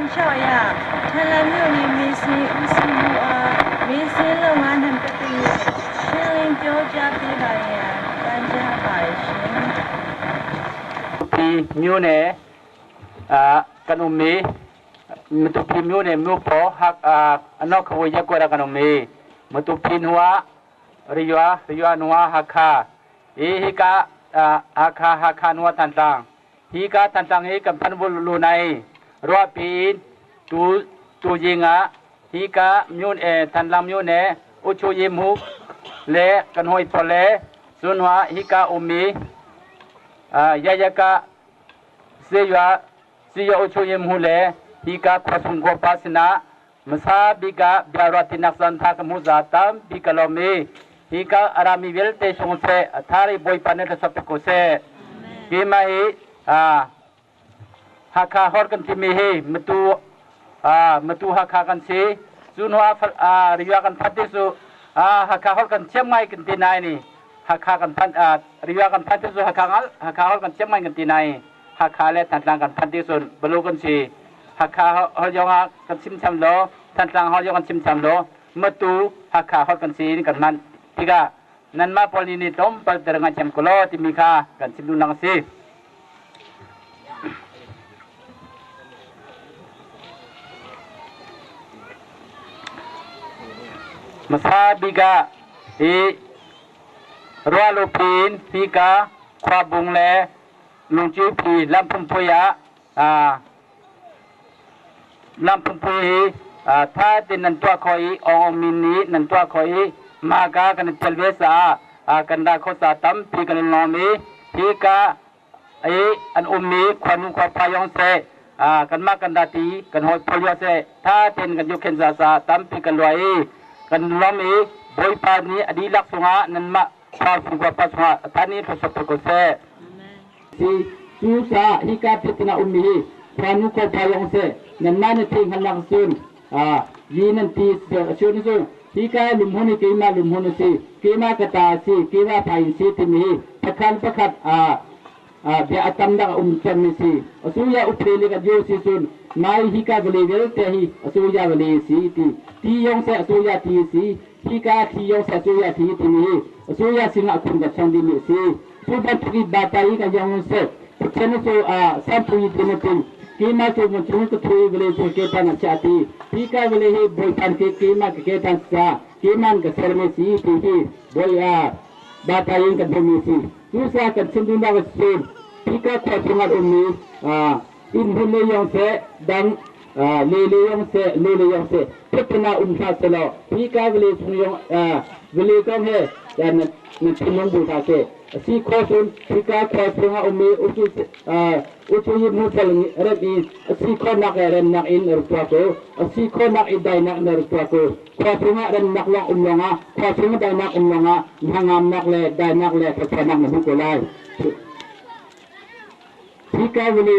င်လျှော့ရထန်လန်မြို့နယ်မေစင်ဦးစီးမှုအားမေစင်လုပ်ငန်းနဲ့ပတ်သက်၍ရှင်းလင်းပြောကြားပေးပါရန်ပန်ကြားပါရှင်ဒီမြို့နယ်ကနုမေမတူပြမြို့နယ်မြို့ပေါ်ဟက်အနောက်ခွေရက်ကွက်ကနုမေမတူပြနွာရိယနွာဟခါဟိကအခါနွာတန်တန်ဟိကတန်တန်ဟိကပန်ဘလူနိုင်ရောပင်တူရင်ငါဟိကမြို့တန်လမ်မြို့နယ်အချိုယေမှုလေကနွိုပေါ်လေဇွန်ဝါဟိကအုံမီရကစေယအချိုယေမှုလေဟိကခွဆုံကိုပါစနာမစာဘီကဗျာရတိနက်စန်သာကမူဇာတမ်ဘီကလောမီဟိကအရာမီဝဲတေရှုံစေအသာရိဘွိပနတစပကိုစေကိမဟိဟာခါဟောကန်တိမီဟိမတူဟာခါကန်စီဇွန်ဝါရိယကန်ဖတ်တိစုဟာခါဟောကန်ချက်မိုင်ကန်တိနိုင်နီဟာခါကန်ဖတ်ရိယကန်ဖတ်တိစုဟာခါဟောကန်ချက်မိုင်ကန်တိနိုင်ဟာခါလေတန်တန်ကန်ဖတ်တိစုဘလူကန်စီဟာခါဟောယောငါကန်ซิมချမ်လောတန်တန်ဟောယောကန်ซิมချမ်လောမတူဟာခါဟောကန်စီကန်man tiga nan ma polini tom pal teranga jam kolo timika kan sidu nang si masabiga e roalo pin pika khwa bung le lungchi pi lampum poya lampum poi tha tin nan twa khoi ong mini nan twa khoiมากากันเจลเวสากันดาโคสาตัมพีกันนอมีพีกาไออันอุมีควันควาพายองเซกันมากันดาตีกันหอยพยเซถ้าเต็นกันยุเคนซาซาตัมพีกันลอยกันล้อมีบอยปานี้อดีลักษณะนั้นมาพาสุขภาพสงะท่านี้ทศพรเซsi susa hika pitina umi kwanu ko payong se nan man ting halang sun yinan ti sun sun hika lumhuni kima lumhuni si kima kata si kima pain si timi pakan biya atam da chami si asuya upreli ka jo si sun mai hika gele wel te hi asuya gele si ti yong se asuya ti si hika ti yong se asuya ti timi asuya singa kun ga chandi mi si suban tri batai ka yong se chen so sampui tinatin kima so chung ko thui gele so ke tan chati hika gele hi boy pan ke kima ke tan sa kiman ka serme si ti boy batai ka bumi si susa ka sinduna ka sin hika ka tunga ummi in hunne yong se dan lele yong se petna umsa selo hika gele sung yong gele kam he dan ni tinong bu ta se si khosun hika ka tunga ummi uchu yi mu paling rebi si khonak ren nak in rutwa ko si khonak idai nak rutwa ko kwa tunga ren nak lang umlonga kwa tunga dai nak umlonga hangam nak le dai nak le ka nak mu ko lai hika wili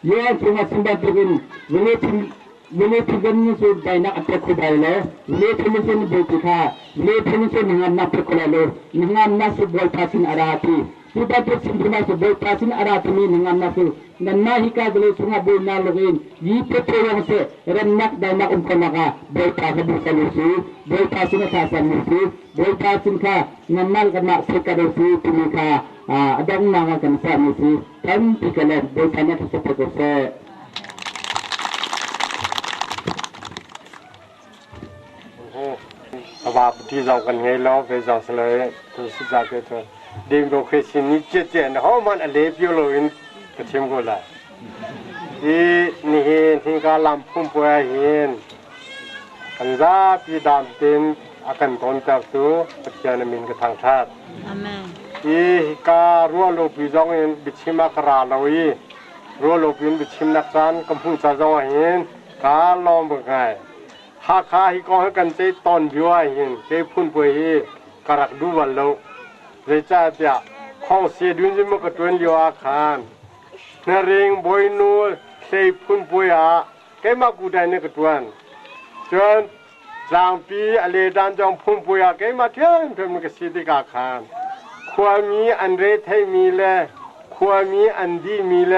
yo tunga simba begin wili tigan ni so dai nak atte ko dai le wili tigan ni bo ka wili tigan ni ngam nak ko la lo ngam nak so bol pasin arati sudah tersimpuna sebuah pasin arah kami dengan nafsu dan mahika gele sunga bol nalogin yi pepe yang se renak dan nak umpanaka bol pasin bersalusi bol pasin kasan musi bol pasin ka nanal kena sekadosi timika adang nanga kan sa musi kan pikalet bol pasin seperti se Abah di jauh kan hello, di jauh selai terus jaga tu. Demokrasi ni jen how man ale bioloin ketim gola ni hingga lampung puai hin kanza pi dam tin akan kontak tu perjalanan min ke tang that amen hika rualo bijong in bichima kara lawi rualo bin bichim naksan kampung sa jaw hin ka lom bagai ha kha hi ko kan te ton biwa hin te phun puai karak du wal loเลยจ้าเปียข้องเสียดุนจิมกระตุ้นอยู่อาคารนาเริงบอยนูเซพุ่นปุยอาแกมากูได้ในกระตุ้นจนจางปีอเลดันจองพุ่นปุยอาแกมาเที่ยวเพิ่มกระสีติกาคารขวามีอันเรทให้มีแลขวามีอันดีมีแล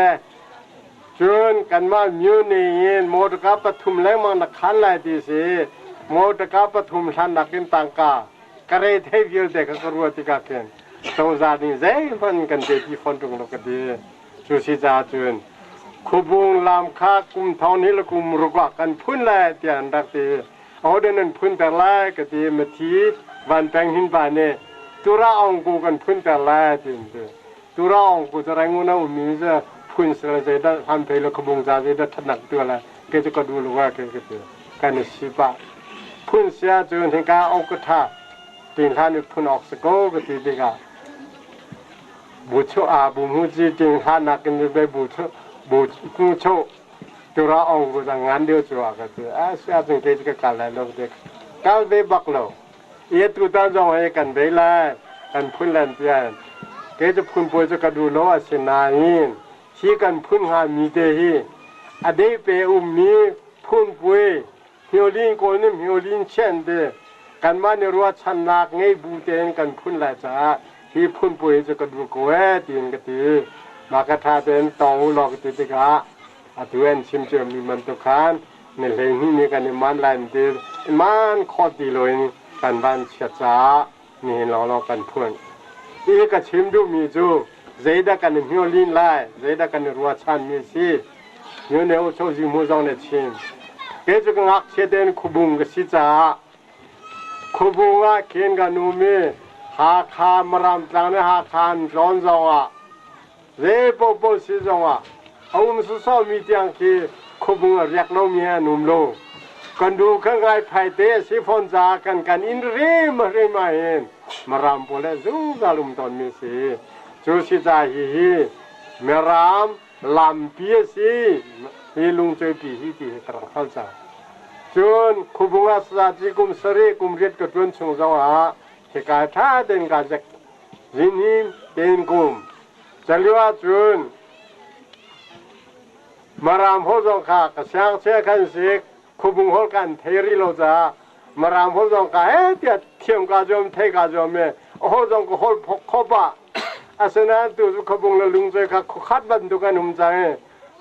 จนกันมามิวนี่โมดกับปฐุมแรงมันนักขันไหลดีสิโมดกับปฐุมทันนักกินตังกากระเรทให้วิลเด็กก็รู้ติกาเกินตัวจานี่ใจมันกันเด็กที่คนตรงนั้นก็ดีจูสิจ่าจนคุบุงลามค้ากุมเท่านี้ละกุมรุกว่ากันพุ่นแลเตียนดักตีเอาเดินนั้นพุ่นแต่แรกก็ดีมาทีวันแปลงหินบานเนี่ยตุระองกูกันพุ่นแต่แรกจริงๆตุระองกูจะแรงงูน่าอุ่นมีจะพุ่นเสร็จจะได้ทำเพลขบุงจ่าจะได้ถนัดตัวละแกจะก็ดูรู้ว่าแกก็จะกันสิบะพุ่นเสียจนถึงการเอากระทะตีนท่านพุ่นออกสกอก็ตีดีกาบุชอาบุมุจีตีนท่านนักกันจะไปบุชบุกูโชตัวเราเอากูจะงานเดียวจัวกันตัวเสียจนเกจิกการเลยเราเด็กก้าวเดบักเราเอียตุตาจงให้กันเบลายกันพุ่นแลนเปียนเกจิพุ่นป่วยจะกระดูโลอาเซนายินที่กันพุ่นหามีเดฮีอดีเปอุมีพุ่นป่วยฮิโอลินโกนิมฮิโอลินเช่นเดกันมาในรัวชันนักไงบูเตนกันพุ่นแลจ้าที่พุ่นป่วยจะกระดูกเวตีนกตีมากระทาเป็นตองหลอกติดกะตัวเองชิมเจอมีมันตุกขันในเลงนี้มีกันในมันลายตีมันขอดีเลยกันบ้านเชียจ้านี่เรากันพุ่นอีกชิมดูมีจูใจดักกันในมิโอลินไล่ใจดักกันในรัวชันมีสิอยู่ในอุโชจิมูจงในชิมเกจุกงักเชเดนคุบุงกสิจ้าคุบุงอ่ะเขียนกันนูมีหาคามรำจังในหาคานร้อนจงอ่ะเร่ปปสิจงอ่ะเอามุสสามีเตียงคีคุบุงเรียกน้องเมียนุ่มโลกันดูข้างไงไผ่เตะสิฟอนจากันอินรีมาเรมาเห็นมารำโพเลจูซาลุมตอนมีสิจูสิจาฮีเมรำลำเปียสิฮีลุงเจปีฮีที่กระเข้าใจจนคุบุงอาสาจิกุมสรีกุมเรียดกระตุ้นชงจังหวะเหตุการณ์ท่าเดินการจักยินหิมเดินกุมจะเรียกว่าจนมารำหัวจงขากระช่างเชื่อขันสิกคุบุงหัวกันเทริโลจ้ามารำหัวจงขาเดียเทียมกาจอมเทกาจอมเมื่อหัวจงก็หัวพกขบะอาศัยนั้นตัวคุบุงละลุงใจขาขัดบันทุกันหุ่มใจ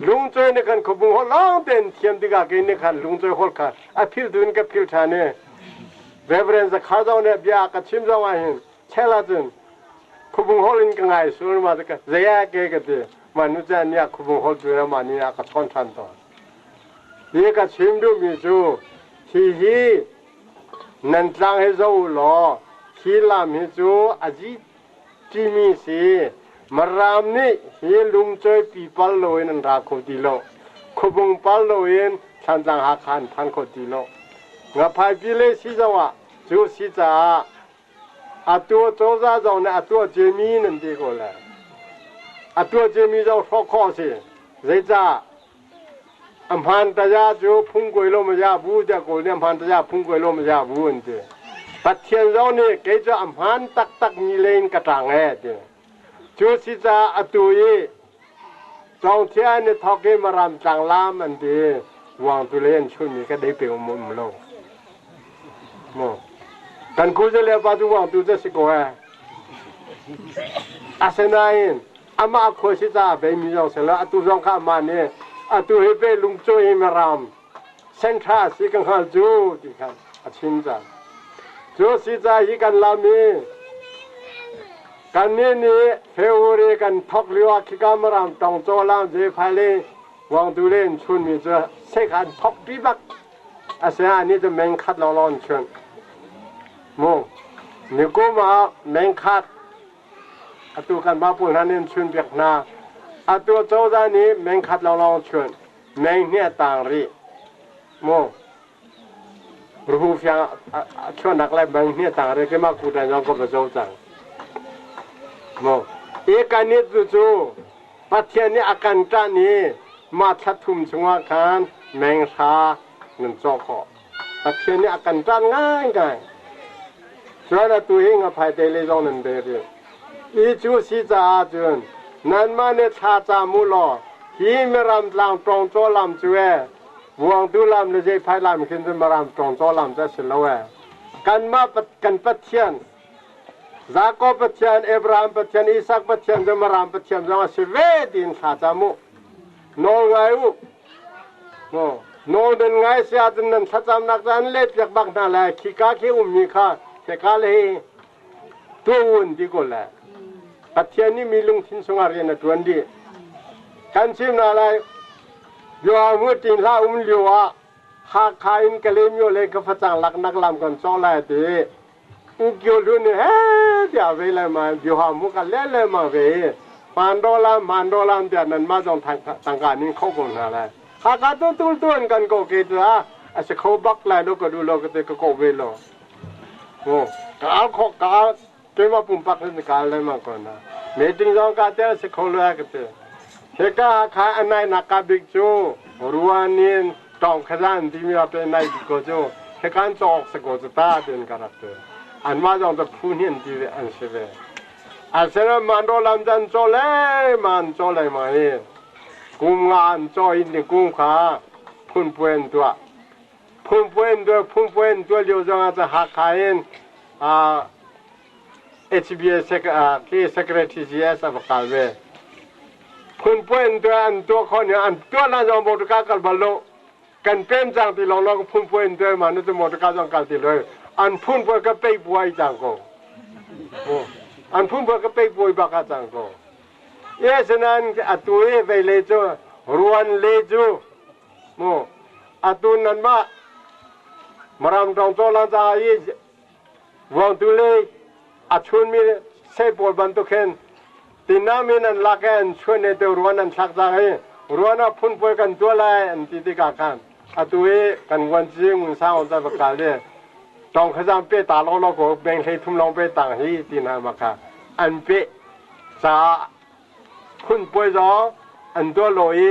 ลุงใจในขันคุบุงหัวล้างเต็นเทียมดีกาเกณฑ์ในขันลุงใจหัวขาพิลดุนกับพิลชาเนี่ยเรเวรนส์ข้าจงเนี่ยเบียกับชิมจงว่าเห็นเชลาจนคุบุงหัวลินกังไงส่วนมาตะกันเจียเกะกันเดมนุษย์เนี่ยคุบุงหัวตัวนั้นมาเนี่ยกับชนทันต่อนี่ก็ชิมดูมีจูที่นันจังให้เจ้าหล่อที่ลำให้จูอาจิจิมีสิมารามนี่เฮลุงใจปีปัลโลยนันรักคนดีโลคุบุงปัลโลยนฉันจังหาขันพันคนดีโลงับพายพิเลสิจังวะจูสิจ้าตัวโจจ้าจังเนี่ยตัวเจมีนันดีกว่าเลยตัวเจมีจังฟอกข้อสิเจ้าจ้าอัมพันตยาจูพุ่งกุยโลมยาบูจะกุยเนี่ยอัมพันตยาพุ่งกุยโลมยาบูนเดปัจเจียนเราเนี่ยเกจอัมพันตักมีเลนกระตังเอเดจูสิจ้าตัวยี่จงเทียนเนี่ยทอกเกมารำจังลามันเดวางตัวเล่นช่วยมีก็ได้เปลี่ยนมุมโลโมกันกูจะเลี้ยปาดูวางตัวจะสิโก้อาเซนายน์อามาคุยสิจ้าไปมีจงเสร็จแล้วตัวจงข้ามาเนี่ยตัวเฮเปลุงโจยมารำเส้นทางสิกันข้าจูดิครับชินจังจูสิจ้าฮิกันลามีกันนี่เฟวรีกันทอกเลียวคิกามารำตองโจลามเจพายเลวางดูเล่นชุนมีจะเสกันทอกปีบักอาเซียนนี่จะแมงคัดลอนชนโมนี่กูมาแมงคัดตัวกันมาปุ่นฮันนี่ชุนเบียกนาตัวโจจานี้แมงคัดลองชวนแมงเนี่ยต่างรีโมรูปยังชวนนักเล่นแมงเนี่ยต่างรีก็มาคุยกันยังก็ไม่โจจังโมเอกนิดจู่ปัจเจียนนี้อาการจานี้มาทัดทุ่มชงว่าการแมงชาเงินจอกปัจเจียนนี้อาการจานง่ายช่วยตัวเองอภัยเตลิจงนั่นเดียวอีจูสิจ้าจนนั่นมาเนี่ยชาจามุลอฮีเมรำลำตรงโจลำจวยวงดูลำเลยใจไฟลำขึ้นจะมารำตรงโจลำจะเสลวกันมากันปัจเจียนJacob Patian, Abraham Patian, Isaac Patian, Zamaram Patian, Zama Shve din Khatamu. นอนไงอุโอ้นอนเดินไงเสียจนนั้นสัจจำนักจันเล็บจากบักนั่นแหละขี้กาขี้มีข้าเจ้าเลยตัวอุ่นดีกว่าแหละปัจจัยนี้มีลุงทิ้งสงารีนตัวนี้กันชิมอะไรอยู่อามือตินลาเลี้ยวหากขายกะเลมอยู่เลยก็ฟังหลักนักลำกันซ้อเลยตีอุกยูรุนเฮ้เดี๋ยวเวลามาอยู่อามุกันเล่ๆมาเวมันโดลามเดี๋ยวนั้นมาจงทางการนี้เข้ากันอะไรหากตัวกันก็เกิดละอาจจะเขาบักเลยลูกก็ดูลูกก็เด็กก็เวลาโอ้ก็เอาข้อก็เกี่ยวกับปุ่มปักในการเลยมาก่อนนะเมื่อถึงจงการเจ้าจะเขาเลยก็เถอะเฮก้าขายอันไหนนักบิกจูรัวนินตองขยันที่มีอะไรในบิกจูเฮกันจอกสกุลตาเป็นการเถอะอันมาจงจะพูดเห็นที่อันเสวยอันเสวยมันโดนลำจันโจเลยมันโจเลยมาเนี่ยกุมงานโจอินดีกุมขาพุ่นเพื่อนตัวเลี้ยวจังจะหักขายHBS ที่ Secretary GS อับกาลเวพุ่นเพื่อนตัวคนเนี่ยอันตัวน่าจะหมดการกัลบอลกันเป็นจังที่เราพุ่นเพื่อนตัวมันจะหมดการจังกัลที่เลยอันพุ่นเพื่อนก็ไปป่วยจังก็อันพุ่นเพื่อนก็ไปป่วยบักจังก็ฉะนั้นอัตัวไปเลยจูรวนเลยจูอัตัวนั้นมารำตรงโจลันจาอีวันตุเลยอัชวนมีเสพบบันทุกเห็นตินามีนันลักเอนชวนในตัวรวนนั้นสักจังรวนน่ะพุ่นป่วยกันตัวเลยอันที่ติกากันอัตัวกันวันจีมุนสาวจะประกาศเลยต้องขยันเปตาลอกก็แบ่งให้ทุ่มลงไปต่างให้ตินามาค่ะอันเปจะพุ่นป่วยจ้ออันตัวลอย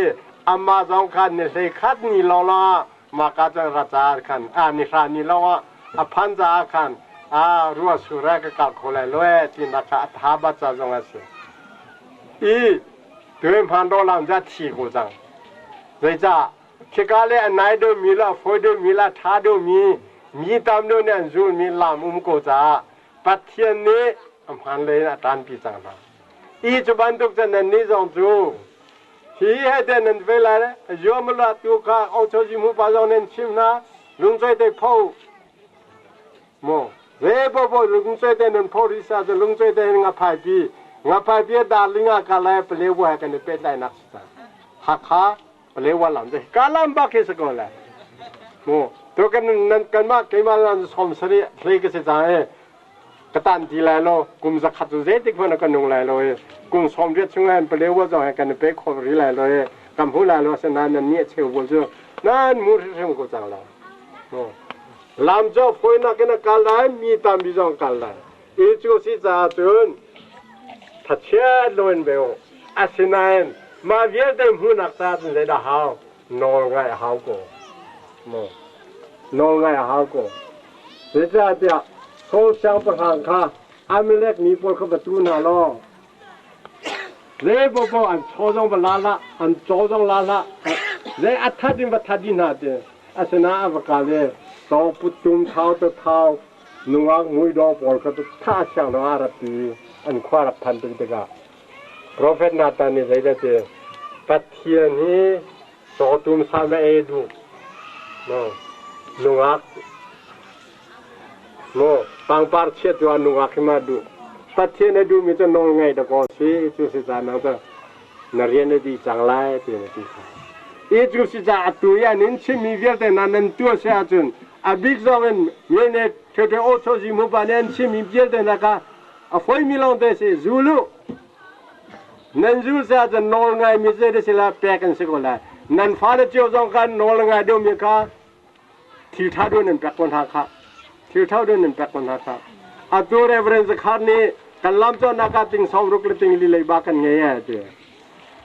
อามาจงคันเนี่ยเลยคัดนี่ลอละมากัจรัจาคันนิรานี่ละว่าพันจาคันรัวสุราก็กัลโคเลลอยที่นักท้าบัจจงอาศัยตัวพัน$จะที่กูจังเลยจ้าคิกาเลอันไหนดูมีละฝอยดูมีละท้าดูมีตามดูเนี่ยจูมีลามกูจ้าปัจเจียนนี้พันเลยนะตานปีจังนะจุบันตุกจะนั่นนี่จงจูที่ให้เดินเวลาเนี่ยยอมละตัวข้าเอาชจิมุปะจงเน้นชิมนะลุงใจได้พอโมเร่บ่ลุงใจได้นั่นพอริซาจะลุงใจได้งาพายปีดาลิงากาลายเปลี่ยวให้กันเป็นได้นักสตาหักขาเปลี่ยวลำใจกาลำบักเสกเลยโมตัวกันนั่นกันมาเกี่ยมาลันสมสรีเพลกเสียใจกตันทีไรโลกุมจะขัดตัวเจ็ดคนกันนุ่งไรโลกุมสมเรียดช่วงนั้นเปลี่ยวจะให้กันเป็นคนรีไรโลกำพูไรโลเสนานันเนี่ยเชื่อว่าจะนั่นมูริเรื่องกูจังแล้วลำจะฝอยนักกันกาลายมีตามบิจงกาลายจุสิจ่าจุนถ้าเชื่อโดนเบลอาศินัยมาเวียดเดิมหูนักตาจนเลยดาหาวนอนไงหาวกูนอนไงหาวกูเดี๋ยวจะโซ่เช้าประหารข้าอามิเล็กมีพวกเขาประตูน่าล้อเล่บ่อันโซ่จงบลาละอันโซ่จงลาละเล่อัฐดินบัฐดินหาเดอาศินัยอวกาศเลยต่อปุตตุมเท้าตัวเท้านุ่งมวยดอกบอลก็ตัวท่าช่างนอาราตีอันควารับพันธุ์เด็กๆ Prophet Nathan นี่ใจเด็ดปัจเจียนี้สอตุมสามเอดูนุ่งปังปาร์เชียตัวนุ่งมาดูปัจเจียนดูมีจะนองไงตะกอนสิจุสิจานังจะนเรียนดีจังไรเป็นดีค่ะจุสิจาตุยานินชิมีเวลแต่นันตัวเสียจนบิ๊กซองเมียเนี่ยเธอโอชจิมุปานนชิมีเวลแต่นักฝอยมิลองเตสิจูลูนันจูเสียจนนองไงมีเจเดสิลาแปกันสิโกลานันฟ้าเจ้าจงกันนองไงเดิมมีค่ะที่ท่าดูนั่นแปกคนหาค่ะที่ท่าดูนั่นแปกคนหาค่ะตัวเรเฟรนซ์ขานี่กันลำจนนักติงสองรุกติงลีเลยบ้ากันเงี้ยเจ้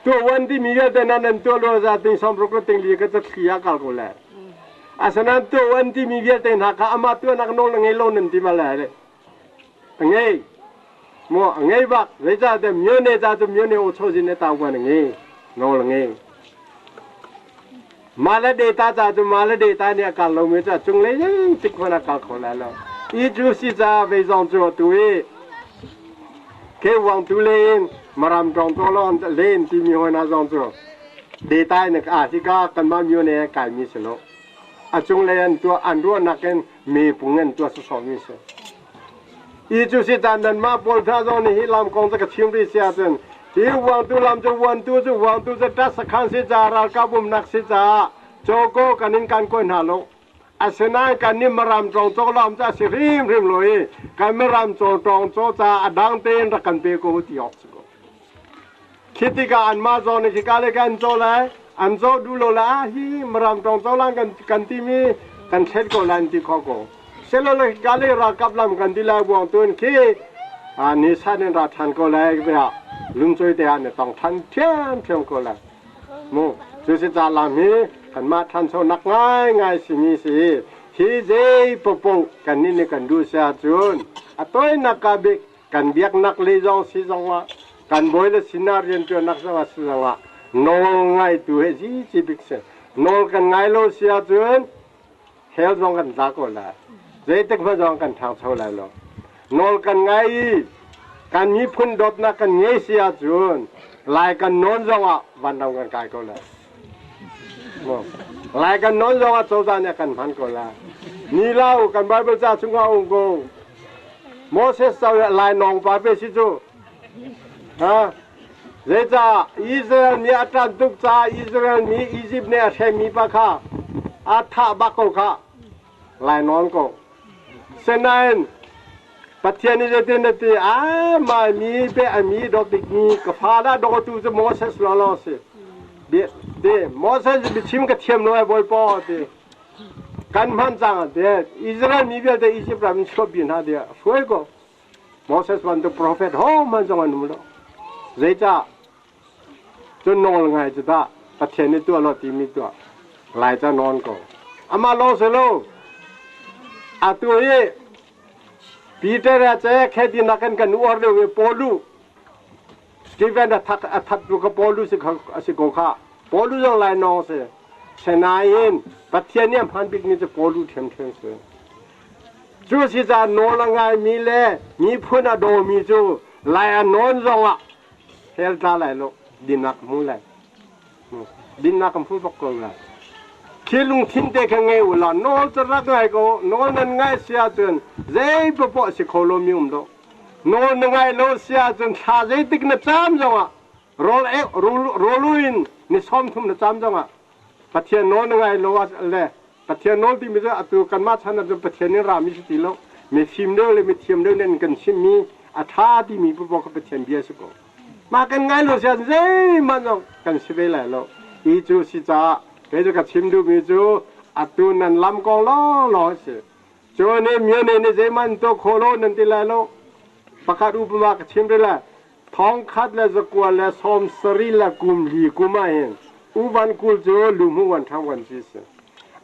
ตัววันที่มีเยอะแต่นั้นตัวโลซาติงสองรุกติงลีก็จะขี้ยากัลโกลาอาสนั้นตัววันที่มีเยอะแต่นักอามาตัวนักนองไงโลนันที่มาเลยไงมัวไงบักเลยจ้าแต่เมียเนี่ยจ้าตัวเมียเนี่ยโอชจินเนี่ยตาวกันไงนอนไงมาเลเดต้าจ้าตัวมาเลเดต้าเนี่ยการลงมือจ้าจงเลยยังติดคนละการคนละแล้วจุสิจ้าไปจงตัวตัวเกี่ยวกับตัวเล่นมารำจงตัวร้อนเล่นที่มีหัวหน้าจงตัว เดตายเนี่ยอาทิกากันมาอยู่ในกายมีสโลอาจงเลยอันตัวอันรัวนักเงินมีปุ่งเงินตัวสุสอมีสอีจุสิจานนั้นมาปนท่าจงนี่ลำกองจะกระชิมริเสียจนที่วางตัวลำจะวันตัวจะวางตัวจะดัชขันสิจารากับบุมนักสิจาโจโก้กันนินกันก้นหาโลอาศัยนั้นกันนิมรำจงโจลำจะสิริมริมลอยกันมรำจงจงโจจะอดังเต้นรักกันเปโกติออกสกคิดที่การมาจงนี่คิดการเล่กันโจเลยอันโจดูโลละฮีมรำจงโจลังกันที่มีกันเช็ดโกลันที่ข้อโกเสร็จแล้วการเล่รักกับลำกันที่ลายบวงตัวนี้นิสัยเนี่ยรักทันโกเลยไปฮะลุงช่วยเดียเนี่ยต้องทันเทียมโกเลยมูจุดสิจาลามีกันมาทันโซนักง่ายสิมีสิที่เจ็บปงกันนี่กันดูเสียจุนตัวนักบิกกันเบียกนักเลยจงสิจงว่ากันบ่อยเลยสินาเรียนจนนักสังสิจงว่าโนง่ายตัวเฮ้จีบิกเสโนกันง่ายโลเสียจุนเฮลจงกันจักโอละเจติกมาจงกันทางโซเลยโลโนกันง่ายกันมีพุ่นดบนักกันเงี้ยเสียจุนลายกันโนนจงว่าวันดำกันกายก็เลยลายกันโนนจงว่าโซจานเนี่ยกันพันก็เลยนี่เล่ากันไบเบิลจ้าชุงว่าองค์โกโมเสสเอาลายนองปาเปสิจูฮะเจจ้าอิสราเอลมีอัตราตุกจ้าอิสราเอลมีอียิปต์เนี่ยเทมีปะค่ะอัฐบักโกค่ะลายนองก็เซนันปัจจัยนี้จะเป็นที่มามีเปมีดอกดิมีกฟ้าละดอกตูจะโมเสสลอลสิเดโมเสสบิชิมกับเทียมน้อยบ่อยปอเดกันมันจังเดอิสราเอลมีเบลเดอียิปต์มันชอบบินหาเดสวยก็โมเสสวันตัวโปรเฟตโฮมันจังวันนู้นเจจ้าจนนอนไงจุดาปัจจัยนี้ตัวเราตีมีตัวหลายจะนอนก็อามาลองสิโลอาตัวเอปีเตอร์จะแค่ดินักกันอวดเลยปอลูที่เป็นทัดลูกปอลูสิโกข้าปอลูจะไล่น้องเสียเช่นนั้นปัจจัยนี้พันปีนี้จะปอลูเทียมเสียจู่สิจะนอนง่ายมีเล่มีพุ่นอโดมีจู่ไล่นอนจังอ่ะเฮลตาไล่ลูกดินักมูไล่ดินักมันพูดปกติคิลุงทิ้งเด็กไงวะล่ะนอนจะรักไงก็นอนนั่นไงเสียจนเจ็บปวดสิโคลมิอุมโดนอนไงโลเสียจนชาเจติกนับจำจังอ่ะโรลุอินนิสอมทุ่มนับจำจังอ่ะปัจเจียนอนไงโลว่าเลยปัจเจียนอนที่มีจะอัตุกันมาฉันนับจนปัจเจียนนี่รามิสติโลมีฟิมเดอร์เลยมีเทียมเดอร์นั่นกันชิมีอัฐาที่มีพวกปัจเจียนเบียสก็มากันไงโลเสียเจ็บมันจังกันสิเวลัยโลอีจูสิจ้าเกิดกับชิมดูมีจูอัตุนันลำกองล้อสิจวนนี้มีเนี่ยเจมันตัวโคโลนันติลาโลประกาศอุปมากับชิมได้ละท้องคัดและสกัวและสมสรีละกุมลีกุมาเห็นอุบันกุลจูลุมวันทั้งวันจีส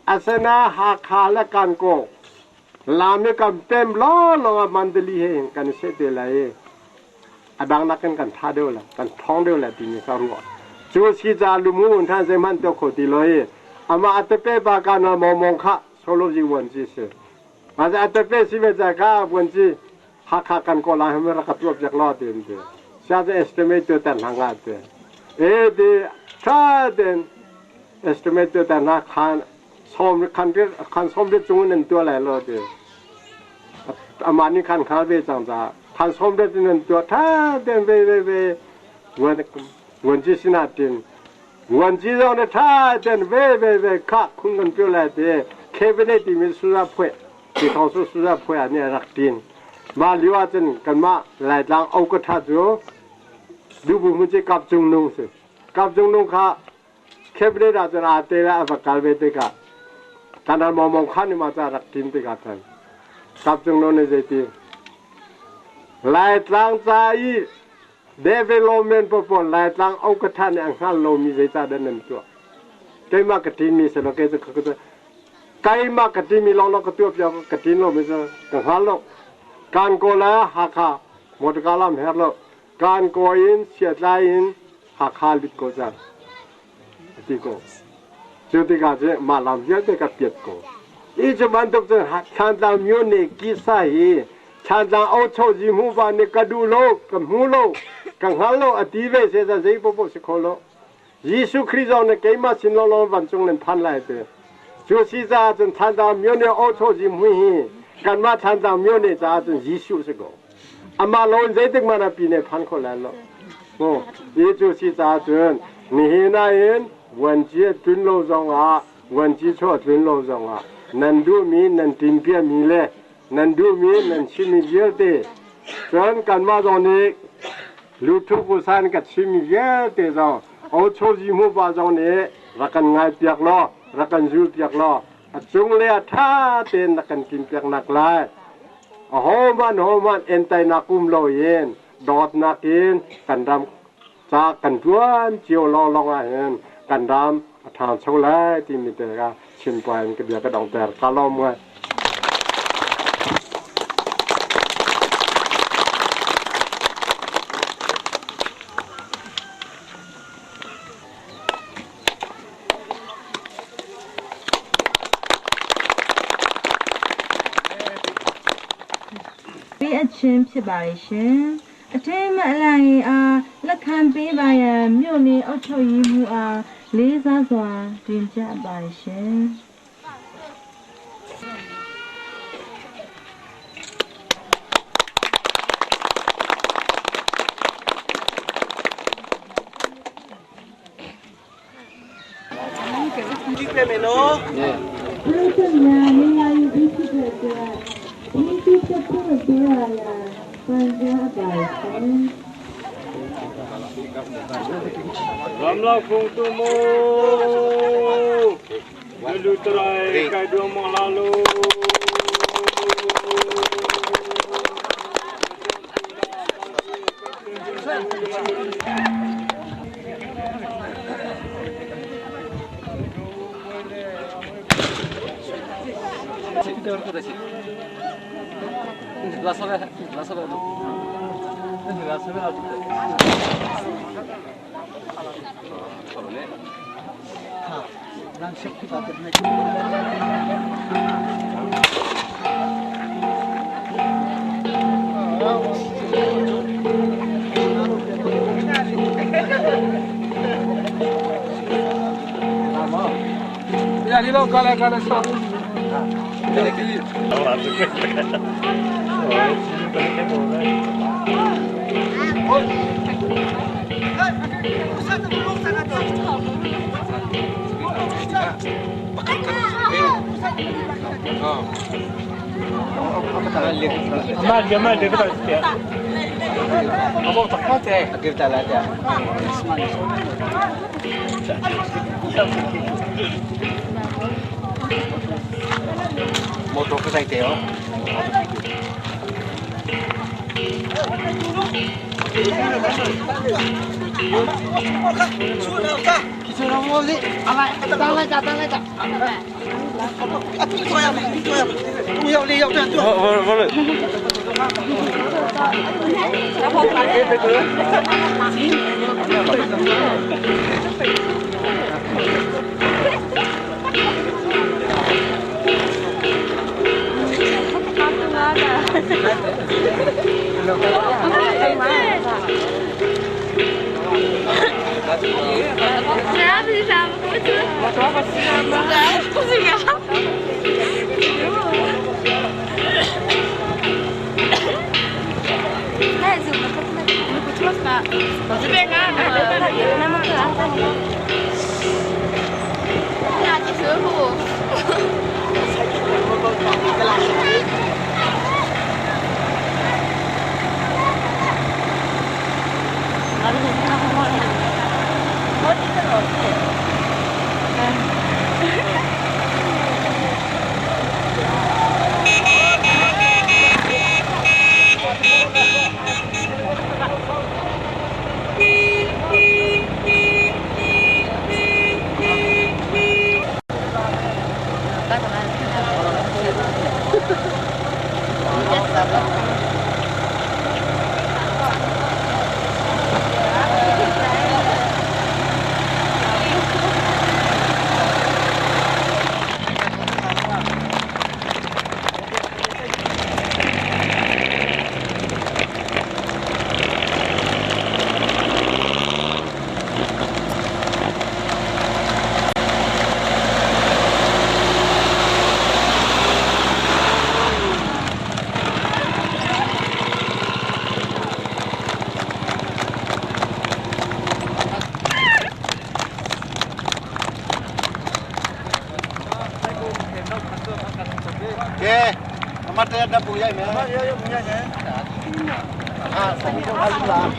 อาสนะหาขาและการโกลามิกันเต็มล้อลงมันเดลีเห็นกันเสด็จเลยอดังนักกันท่าเดียวละกันท้องเดียวละทีนี้ก็รู้จูสิจาลุมูนท่านเซมันตัวโคติเลยอามาอัตเปบาการมองค่ะโซโลจีวันจีเสมาจะอัตเปสิเวจาก้าวันจีหักกันก็ลาให้มันรักตัวจากลอดเดินเดชาจะเอสติเมตตัวแต่หางาเดเดชาเดนเอสติเมตตัวแต่หน้าคันสมคันสมเด็จจงนั่นตัวอะไรลอดเดอามานี่คันขาเวจังจ้าคันสมเด็จนั่นตัวท่าเดนเววันจีสินาตินวันจีเราเนี่ยท่าเดินเว่ข้าคุณกันเปล่าเดเคเบเนติมีสุราพวยที่เขาสุราพวยอันนี้รักดินมาลิวาจันกันมาหลายทางเอากระทัดอยู่ดูบุญจีกับจงนุ่งสิกับจงนุ่งข้าเคเบเนตอาจารย์อาเตระอัปการเวติกาการนั้นมองข้านี่มาจากรักดินติกาทันกับจงนุ่งเนี่ยจีหลายทางใจdevelopment popon lai tlang au ka than ang hal lo mi je cha dan nam tu kai ma ka ti mi se lo ke ka ka kai ma ka ti mi lo lo ka tu pya ka ti lo mi se ka hal lo kan ko la ha kha mod ka lam her lo kan ko in sia lai in ha kha lit ko cha ti ko chu ti ka je ma lam ye te ka pyet ko i je man tok je ha chan da myo ne ki sa hi chan da au chou ji mu ba ne ka du lo ka mu loกังฮัลโลอดีเวเสจะใจปุ๊บสิโคโล耶稣基督呢给嘛新老万众人盼来的，就是咱这参加庙内奥错就没，干嘛参加庙内咱这耶稣是个，阿妈老人在的嘛那边呢盼过来了，也就是咱这你那人文节尊老上啊，文节错尊老上啊，能ดูมี能听遍มี嘞，能ดูมี能吃มีเยอะ的，咱干嘛ตอนนี้ลูกทุกคนก็吃มีเยอะ的จ้ะเอาโชว์จิมูบาจงนี้รักกันง่ายเปียกล้อรักกันจูเปียกล้อจงเลี้ยท่าเต้นรักกันกินเปียกนักลายหอมันเอ็นไตนักอุ้มลอยเย็นดอดนักเอ็นกันดำจากกันจวนเจียวลองเห็นกันดำทางโชว์ไล่ที่มีแต่ก็ชิมไปมันก็เดียวก็ดองแต่ตาล้อมไว้ချင်းဖြစ်ပါရဲ့ရှင်အထင်းမဲ့အလိုက်အားလက်ခံပေးပါရန်မြို့နေအုပ်ချုပ်ရေးမှူးအားလေးစားစွာတင်ပြပါရှင်ဒီပြမယ်နော် ဘုရားများနေရာယူပြီးဖြစ်တဲ့အတွက်ဒီကိစ္စကိုပြောရတာပန်ကြားပါရှင် Ramla kung tumo Lalu terai kai dua mong lalu Ya ni lo kala so. Amal dia betul sikit. Abang tak kata. Agak tak ada. Motor ke saya teo. Sudah mau ni, alai, datang lagi. Itu ya, tu lihat tu. Boleh. Mata ada punya ni. Ya punya ni. Ah, sami tu halu lah.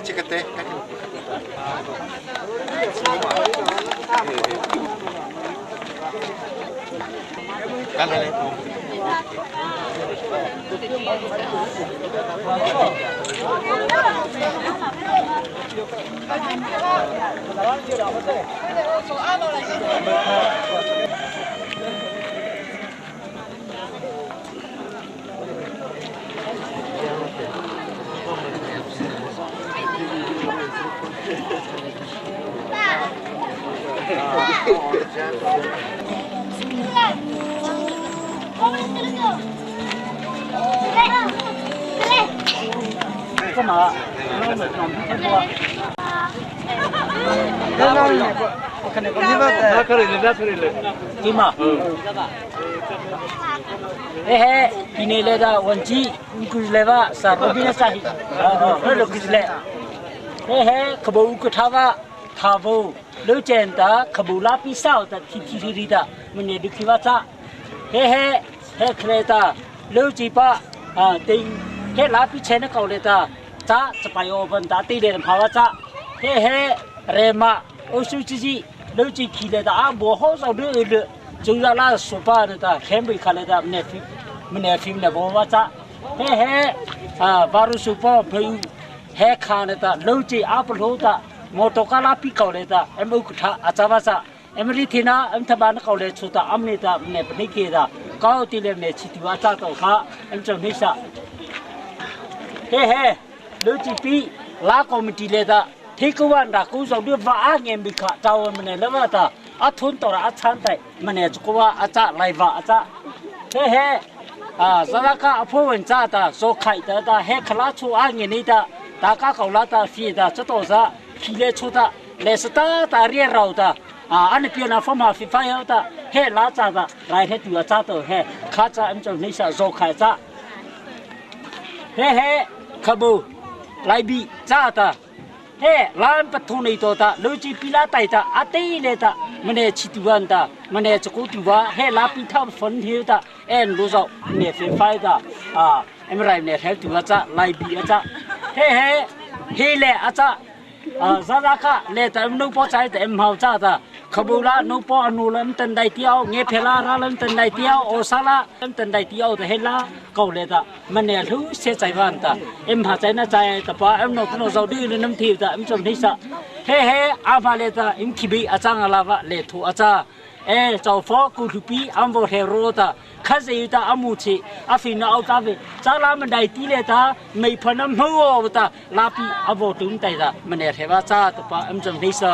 Cikate. 干嘛？那么长不听话。我看那个，那可以了，那可以了。对嘛？ဒီနေ့လည်းဒါဝန်ကြီးကုလည်းပါစာပပင်းစာဟိဟဲ့လို့ကုလည်းခဘုကထာဝထာဘုလူကျန်တာခဘူလာပိဆောက်တာတီရီတာမနေဒုခိဝတာဟဲခလေတာလူကြည်ပါတင်လာပိချေနကောလေတာသာစပိုင်ယောဘန်တာတိတယ်ဘာဝတာရေမအိုစုကြီးလူကြည်ခီလေတာဘောဟောဆောက်တွေကျူလာစပါတာခဲမခလေတာမနေဖီမဘောဝတာဘာရုစပါဘေခါနေတာလူကြည်အပလို့တာမော်တိုကာလာပိကောလေတာအမုကထာအချဘာစာအမရီသီနာအမ်သဘာနကောလေချူတာအမနေတာမနေပနိကေတာကောတီလေမေချီတီဝါတာတော့ခါအမ်ချုံနိစာလူကြည်ပီလာကောမတီလေတာထေကဝန္တာကူဆောင်ဒီဘာအငယ်မိခတောင်းမနေလမတာအထွန်းတော်အချမ်းတိုင်မနေချကွာအချလိုက်ပါအချဇာကအဖို့ဝင်ကြတာဇောခိုက်တာခလာချူအငယ်နေတာဒါကကောလာတာဖီတာစတော်စားခီလေချူတာလေစတာတာရီရောတာအန်ပြနာဖမဖီဖိုင်ယောတာလာချတာရိုင်ဟဲတူအချတော့ခါချအမ်ချုံနေစာဇောခိုက်တာခဘူလိုက်ပြီးချတာလမ်းပထုန်နေတော့တာလူကြည့်ပီလာတိုက်တာအတေးနေတာမနေချီတူဝန်တာမနေချကူတူဝါလာပီထောက်ဖွန်ဟီတာလူစောနေဖီဖိုင်တာအမရိုင်နေဟဲတူအချလိုက်ပြီးအချလေအချဇာကလေတမ်နုပေါ်ချိုင်တဲ့မောက်ချတာခဘူလာနုပေါ်အနူလမ်တန်ဒိုင်တီယောငေဖလာရာလမ်တန်ဒိုင်တီယောအိုဆာလာတန်ဒိုင်တီယောတဲ့လာကောလေတာမနေလူစေချိုင်ဝန်တာဟာချိုင်နာချိုင်တပါအမ်နိုကနိုဇောဒီလနမ်တီတာအမ်ချုံနိစာအာဖာလေတာအင်ခိဘီအချငလာဝလေထူအချကျော်ဖောကူတူပီအမ်ဘောဟေရိုတာခါစီတာအမှုချီအဖီနာအောက်ကပဲဇာလာမဒိုင်တီလေတာမေဖနမ်ဟောတာလာပီအဘောတုန်တိုင်တာမနေထေဝါချတပါအမ်ချုံနိစာ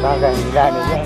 Ba gần ra nữa nhé.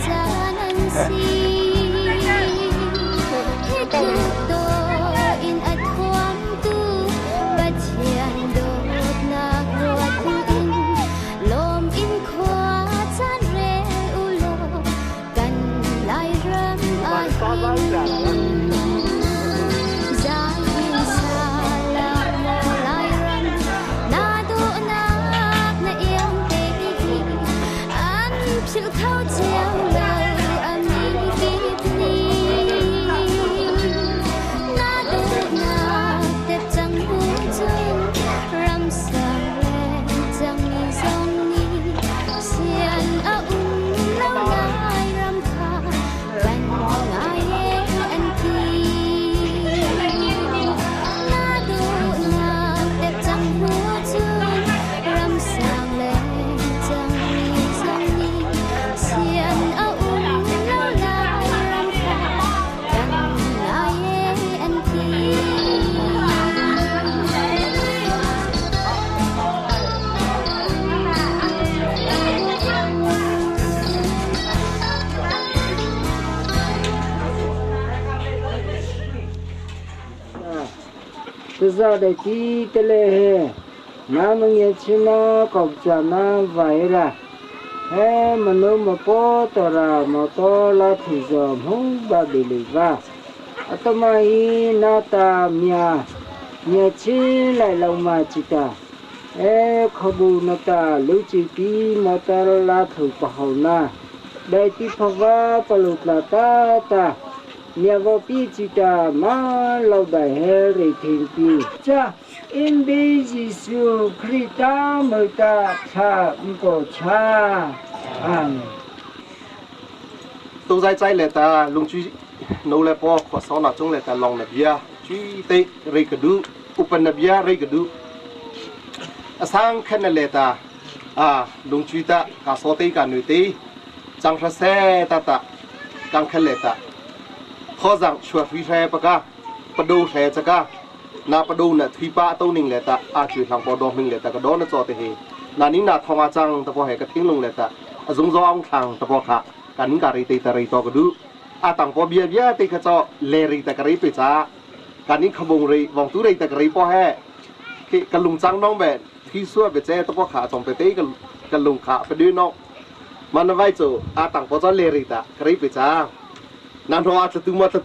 Giờ để chi cái lệ mà mình nghe chi nó còn chả nó vậy là hè mà nếu mà có tờ ra mà to là thì giờ không ba bị lì va ở tao mai na ta nhà chi lại lòng mà chỉ ta không bu na ta lưu chi pi mà ta là thử bảo na đây ti phava palut là ta nhà vô pi chỉ ta mà lâu đại hè rồi thiên pi cha in bi Giêsu Christa mới ta cha có cha tôi giải trái là ta lung truy nô lệ po của sau nào trong là ta lòng là bia truy tê rây cái đu upan là bia rây cái đu sang khen là ta lung truy ta cả số tê cả nữ tê chẳng ra xe ta càng khen là ta khó rằng chuột phi xe bạc ca bắt đầu xe chắc ca na bắt đầu là phi ba tàu ninh là ta chuyện thằng bỏ đồ mình là ta cái đó nó cho thế hệ na nín na thong chăng ta bỏ hệ cái tiếng lùng là ta giống do ông thằng ta bỏ khá cái nín cả rì ta rì to cái đu thằng bỏ bia bia thì cái cho lê rì ta cái rì bị cha cái nín không bông rì vòng túi rì ta cái rì bỏ hệ cái lùng trắng nong bè khi xưa bị che ta bỏ khá trong bề tây cái lùng khá phải đưa nó mà nó vai chỗ thằng bỏ cho lê rì ta cái rì bị cha nan hoa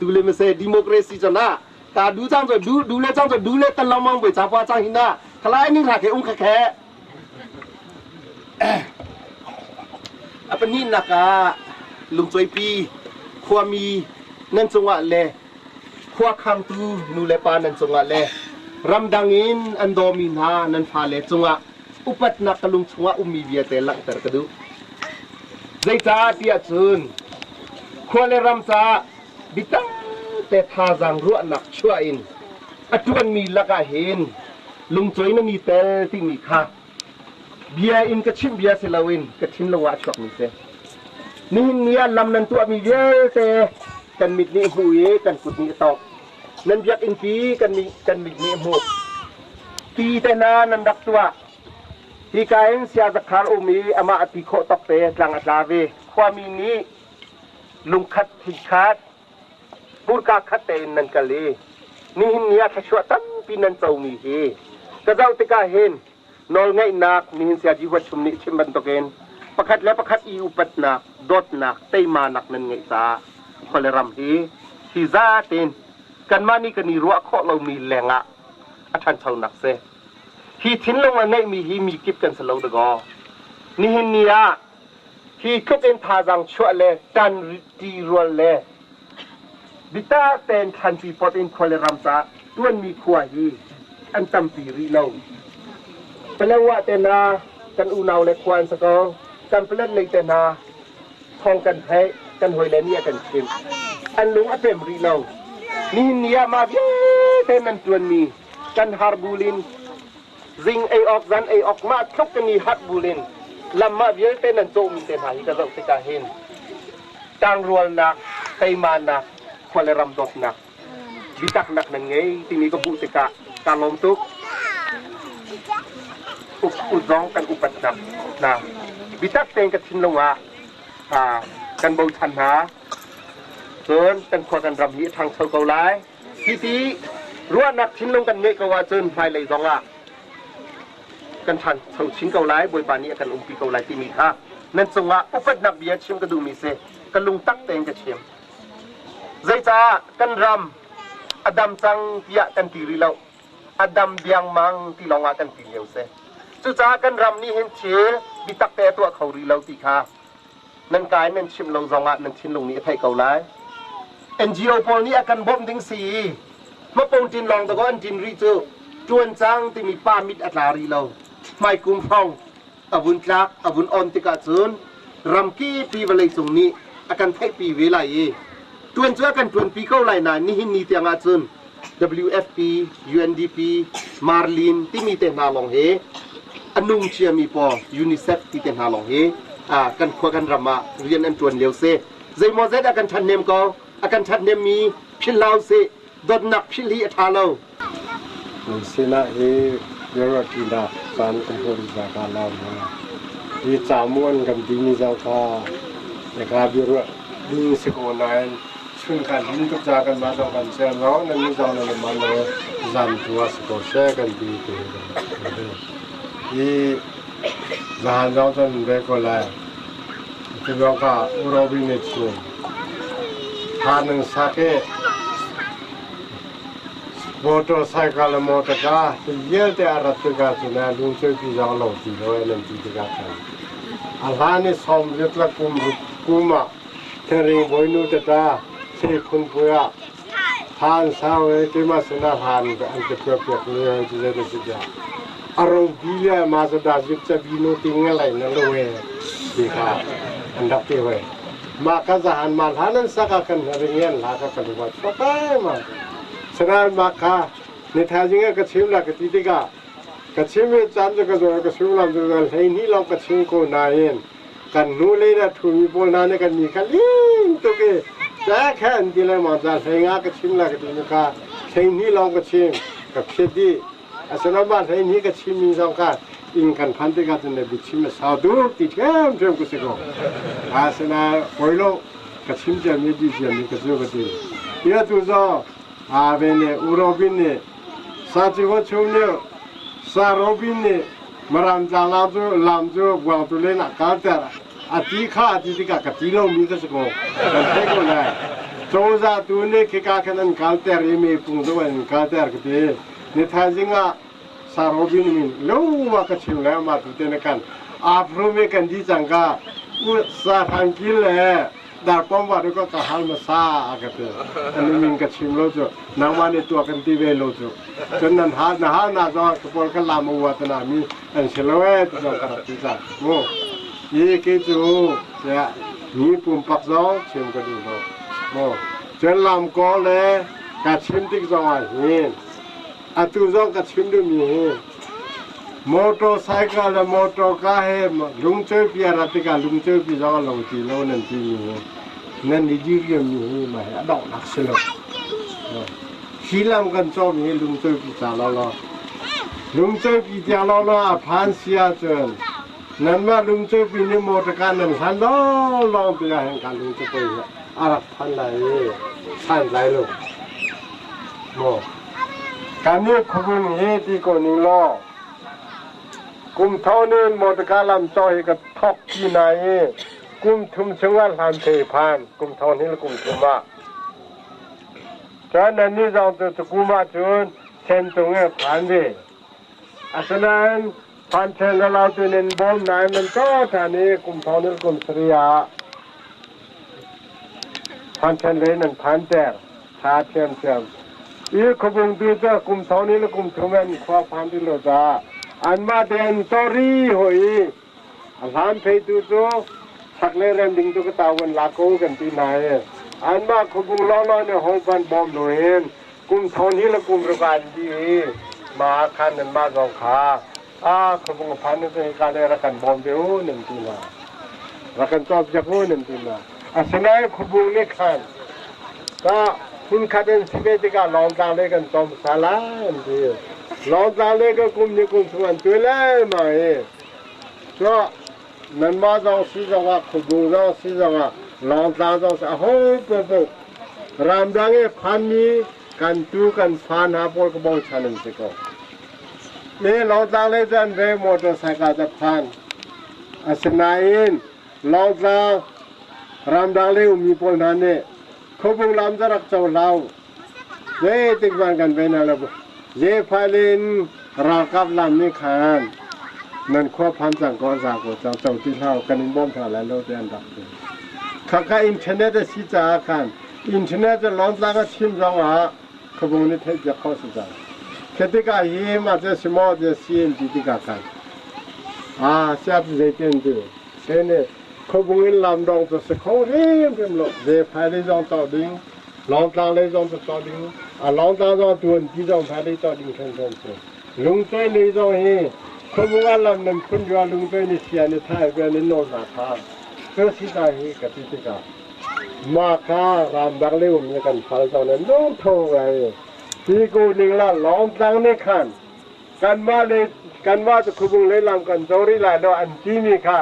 tu le me se democracy chana ta du chang rồi du le tan long với cha pa chang hina khlai ning ra ke khe apani naka lung choi pi khua mi nan chunga le khua khang tu nu le pa nan chunga le ram dangin andomin ha nan pha le chunga upat na kalung chunga umi bia te lang tar kadu zai cha tia chun khua le ram cha bitang te tha jang ru nak chua in atuan mi laka hin lung choi na mi tel ti mi kha bia in ka chim bia se lawin ka chim lawa chok mi se ni nia lam nan tu mi bia te kan mit ni huye kan kut ni tok nan biak in pi kan mit ni hu pi te na nan dak tua ti kain sia zakhar umi ama ati kho tok pe tlang atlawe khwa mi ni lung khat thi khat burka khat te nan kali ni nia thachwa tam pinan chau mi hi ka dau te ka hen nol ngai nak ni sia ji wat chum ni chim ban token pakhat le pakhat i upat nak dot nak teima nak nan ngai sa kholeram hi za ten kan mani kan ni ruwa kho lo mi lenga athan chau nak se hi thin long ngai mi hi mi kip kan salo de go ni nia hi khop en tha jang chwa le tan ti rol le bita ten than pi pot in kholeram sa tuan mi khua hi an tam pi ri lo pelewa tena kan unaw le kwan sa ko kan pelet le tena thong kan hai kan hoi le nia kan chim an lung apem ri lo ni nia ma bi ten nan tuan mi kan har bulin zing ai ok zan ai ok ma thok kan ni hat bulin lam ma bi ten nan zo mi ten hai ka zo te ka hen tang rual na kai ma na kholeram dot na บิตักหนักนั่งไงที่มีก็บุติกะการลมตุกอุดร้องกันอุปัจจับนะบิตักเต็งกับชินลงว่ากันเบาชันหาเกินกันขวากันรำนี้ทางเชาเกาไลที่รั้วหนักชินลงกันเงยกว่าเจินไฟเลยร้องละกันทันเชาชินเกาไลบวยปานี้กันปีเกาไลที่มีท่านั่นทรงว่าอุปนักเบียชิมกระดูมีเสกันลุงตักเต็งกับชิมใจจ้ากันรำอดัมจังเปียกันตีรีเราอดัมเบียงมังที่ลองว่ากันตีเลียวเสจุจ้ากันรำนี่เห็นเชบิตักแต่ตัวเขารีเราตีค่ะนั่นกายนั่นชิมเราจงอ่ะนั่นชิมลงนี้ไทยเกาไลNGO พอนี้อาการบ่มถึงสี่มาปงจินลองตะก้อนจินรีจูจวนจังที่มีป้ามิดอัตลารีเราไม่กุมพองอาวุธจักอาวุธอ่อนติกาจูนรำกี้ปีวันเลยตรงนี้อาการไทยปีเวลาจวนเจอกันจวนปีเข้าไหลนานนี่หินนี่เตียงอาจูน WFP UNDP Marlin ที่มีเต็มนาลองเฮอนุงเชียมีปอ UNICEF ที่เต็มนาลองเฮกันขวากันรำมาเรียนอันจวนเลี้ยวเซใจมอเซดอาการทันเนมก็อาการทัดเนมีพิลาวเสดดนักพิลีทาลาวสินะเฮเยอะกินดาสารกุมภีจากาลาวนะที่จามวนกับดีมีเจ้าค่ะนะครับเยอะดีสกุลนายช่วยกันหินทุกจากกันมาต้องกันเชื่อน้องนั่นมีเจ้านั่นมันเลยจันทัวสกุลเชื่อกันดีเกินที่จานเจ้าจนเด็กก็เลยที่เราค่ะอุรบินเนชินทานหนึ่งสักเอมอเตอร์ไซค์มอเตอร์กาเยอะแต่อารัตกาสุนัขลุงช่วยพี่จังเราตีเราเองตีกันอัลฮานิสอมยึดละกุมะเทริงบอยนูตตาเสกคุณพุยะทานสาวเอติมาสนาทานกับอันเก็บเก็บเนี่ยจะได้สิจ้าอารมณ์ดีเลยมาสุดาจิตจะบินุติงอะไรนั่นเลยดีค่ะอันดับที่ไว้maka zahan malhanan sakakan haringan laka kalubat pakai mah senar maka nithajinga kachimla ketiga kachime chanjo kajo kachimla jugal ini long kachim ko nain kan nule na thumi bolna ne kan ni kalin to ke ja khan dile ma ja senga kachimla ketiga ini long kachim kapchedi asana ma ini kachim ni jong ka 인간 반대가 된데 미치면 사도 뒤템 좀 그시고 아스나 보일로 그 심지어 미디지언이 그 저거지 이거 두서 아베네 우로빈네 사지고 총네 사로빈네 마람자라도 람조 부아둘레나 가다라 아티카 아티디가 가티로 미그시고 그래고나 조사 두네 기가하는 갈대리미 풍도는 가다르 그때 네 타징아 사로빈민 너무 같이래 마두테네 간 앞으로메 간디 장가 우사한길래 달pom바르고 가할마사 아가테 아니민 같이로죠 나만의 또 간디벨로죠 저는 하나 저 그볼까 라무와트나미 안실로에 저 가르치자 뭐 얘기죠 자 니품박서 지금까지도 뭐 전람고래 같이임틱 정화인 아투정 같이임도 미 motorcycle motor ka he lungchoi piara tika lungchoi pi jaga longti lo nan ti ni nan ni ji ri mi ma ha dong nak selo hilam kan cho mi lungchoi pi cha lo lungchoi pi ja lo phan sia chen nan ma lungchoi pi ni motor ka nan san lo pi ha hen ka lungchoi pi arak phan lai san lai lo mo kan ni khubun he ti ko ni loกุมเท่านี้หมดการลำจอยกับทอกที่ไหนกุมทุ่มเชิงว่าลำเทพานกุมเท่านี้ละกุมทุ่มมาจากนั้นนี่เราจะกุมมาจนเช่นตรงนี้ผ่านดิอาศัยนั้นผ่านเช่นเราจะเน้นบอมไหนมันก็ท่านี้กุมเท่านี้กุมสริยาผ่านเช่นเลยนั่นผ่านแต่ชาเทียมอีกขบวนดูจะกุมเท่านี้ละกุมทุ่มมันคว้าผ่านที่เราจะอันมาเดินตอรี่หอยหลานเพดูโจสักเล่เรมดิ้งตุกตาวันลาโกกันที่ไหนอันมาขบุงล้อเนี่ยห้องพันบอมหน่วยกุมทอนนี้ละกุมประการดีมาคันนั้นมาสองขาขบุงพันนี่เป็นการได้รักกันบอมเดียวหนึ่งทีมารักกันจอบจากหัวหนึ่งทีมาอาศัยขบุงนี่คันก็ คุณขัดเองสิเบติกาลองตาเล็กันตอมสาลาดีลองตาเล็กกุมนี่กุมส่วนตัวเลยมาก็นั่นมาจองสิจังว่าขุบุงจองสิจังว่าลองตาจองสะโหปุ๊บรำดังพันมีกันตูกันฟันหาพอลกบองชันสิก็นี่ลองตาเล็กจันเรมอเตอร์ไซค์จะพันอาศัยนั่นลองตารำดังเล็กมีพอลนั่นเนี่ยขุบุงลำจะรักเจ้าเราเจ้าติดบ้านกันไปนั่นแหละเจ้าพายลินรักกับลำนี่ขันนั่นข้อพันสังกัดสังกัดเจ้าที่เท่ากันบ่มเท่าแล้วเราเรียนดับเลยข้าอินเทอร์เน็ตสิจ้าขันอินเทอร์เน็ตจะล้อมตาก็ชิมจังว่าขบวนนี้เทจะเข้าสิจ้าแค่ที่ก็ยี่มาจะสมอจะซีนที่ที่ก็ขันเสียบเด็กกันดูเช่นนี้ขบวนลำดองจะสกองเรียมเต็มเลยเจ้าพายลินจงต่อดิ้งล้อมตาเลยจงต่อดิ้งล้อมตาจงตัวที่จงพายลินต่อดิ้งขั้นตอนสุดลุงช่วยเลยจงเฮขบวนลำนั้นคุณยาลุงช่วยนี่เสียนี่ท้ายเป็นนี่โน่นหน้าทางเพื่อสิได้เฮกับที่ที่ก็มาค้ารำดังเลี้ยวมีกันฟังตอนนั้นโน้ตโทรไงที่กูนิ่งละล้อมตาในขันกันมาเลยกันว่าจะขบวนเลยลำกันโจริลายแล้วอันที่นี่ค่ะ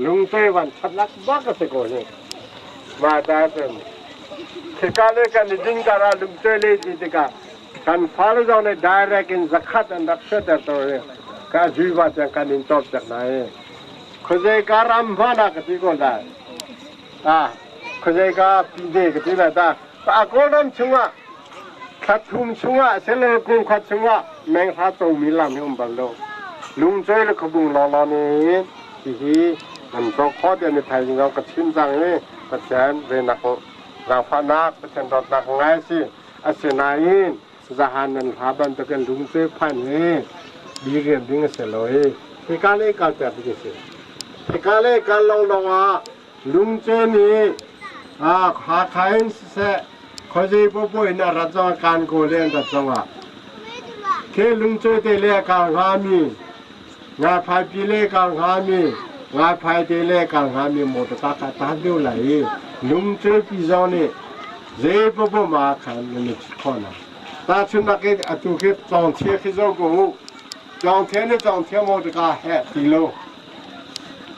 ลุงช่วยวันชัดลักบ้าก็สิโกนี่มาได้เป็นที่การเล่นกันดิ้งการลุงช่วยเลยที่ที่ก็กันฟ้าเลยตอนนี้ได้แรกินสักขัดอันดับเชื่อแต่ตัวเนี่ยก็ชีวิตจะกันอินทอบจากไหนคุยการรำฟ้านักที่ก็ได้คุยการปีเด็กที่ได้แต่อากูรำชัวขัดทุ่มชัวเสลกุมขัดชัวแมงทัดตัวมีลำที่มันบรรลุลุงช่วยเลยขบุงรอนี่ที่มันก็ข้อเดียวในไทยเรากระชิมจังนี่กระเชนเรนักเราฟ้านักกระเชนรถนักง่ายสิอาศัยนายจะหันนันหาบันตะกันลุงช่วยพันนี่ดีเรียนดิ้งเสร็จเลยที่การเล่นการแต่ดิ้งเสร็จที่การเล่นการลงว่าลุงเจนี่ขาขายเสร็จเขาจะพูดในรัฐการโกเล่นรัฐว่าแค่ลุงเจเตเล่การหามีงาพายปีเล่การหามีงาพายเตเล่การหามีหมดตาตาเดียวเลยลุงเจปีจอนี่เจ็บพูดมาขันนี่ข้อนะตาชุนนักอตุกิจองเทียขี้จงกูจองเทียนจองเทียนหมดก็แห่ตีโล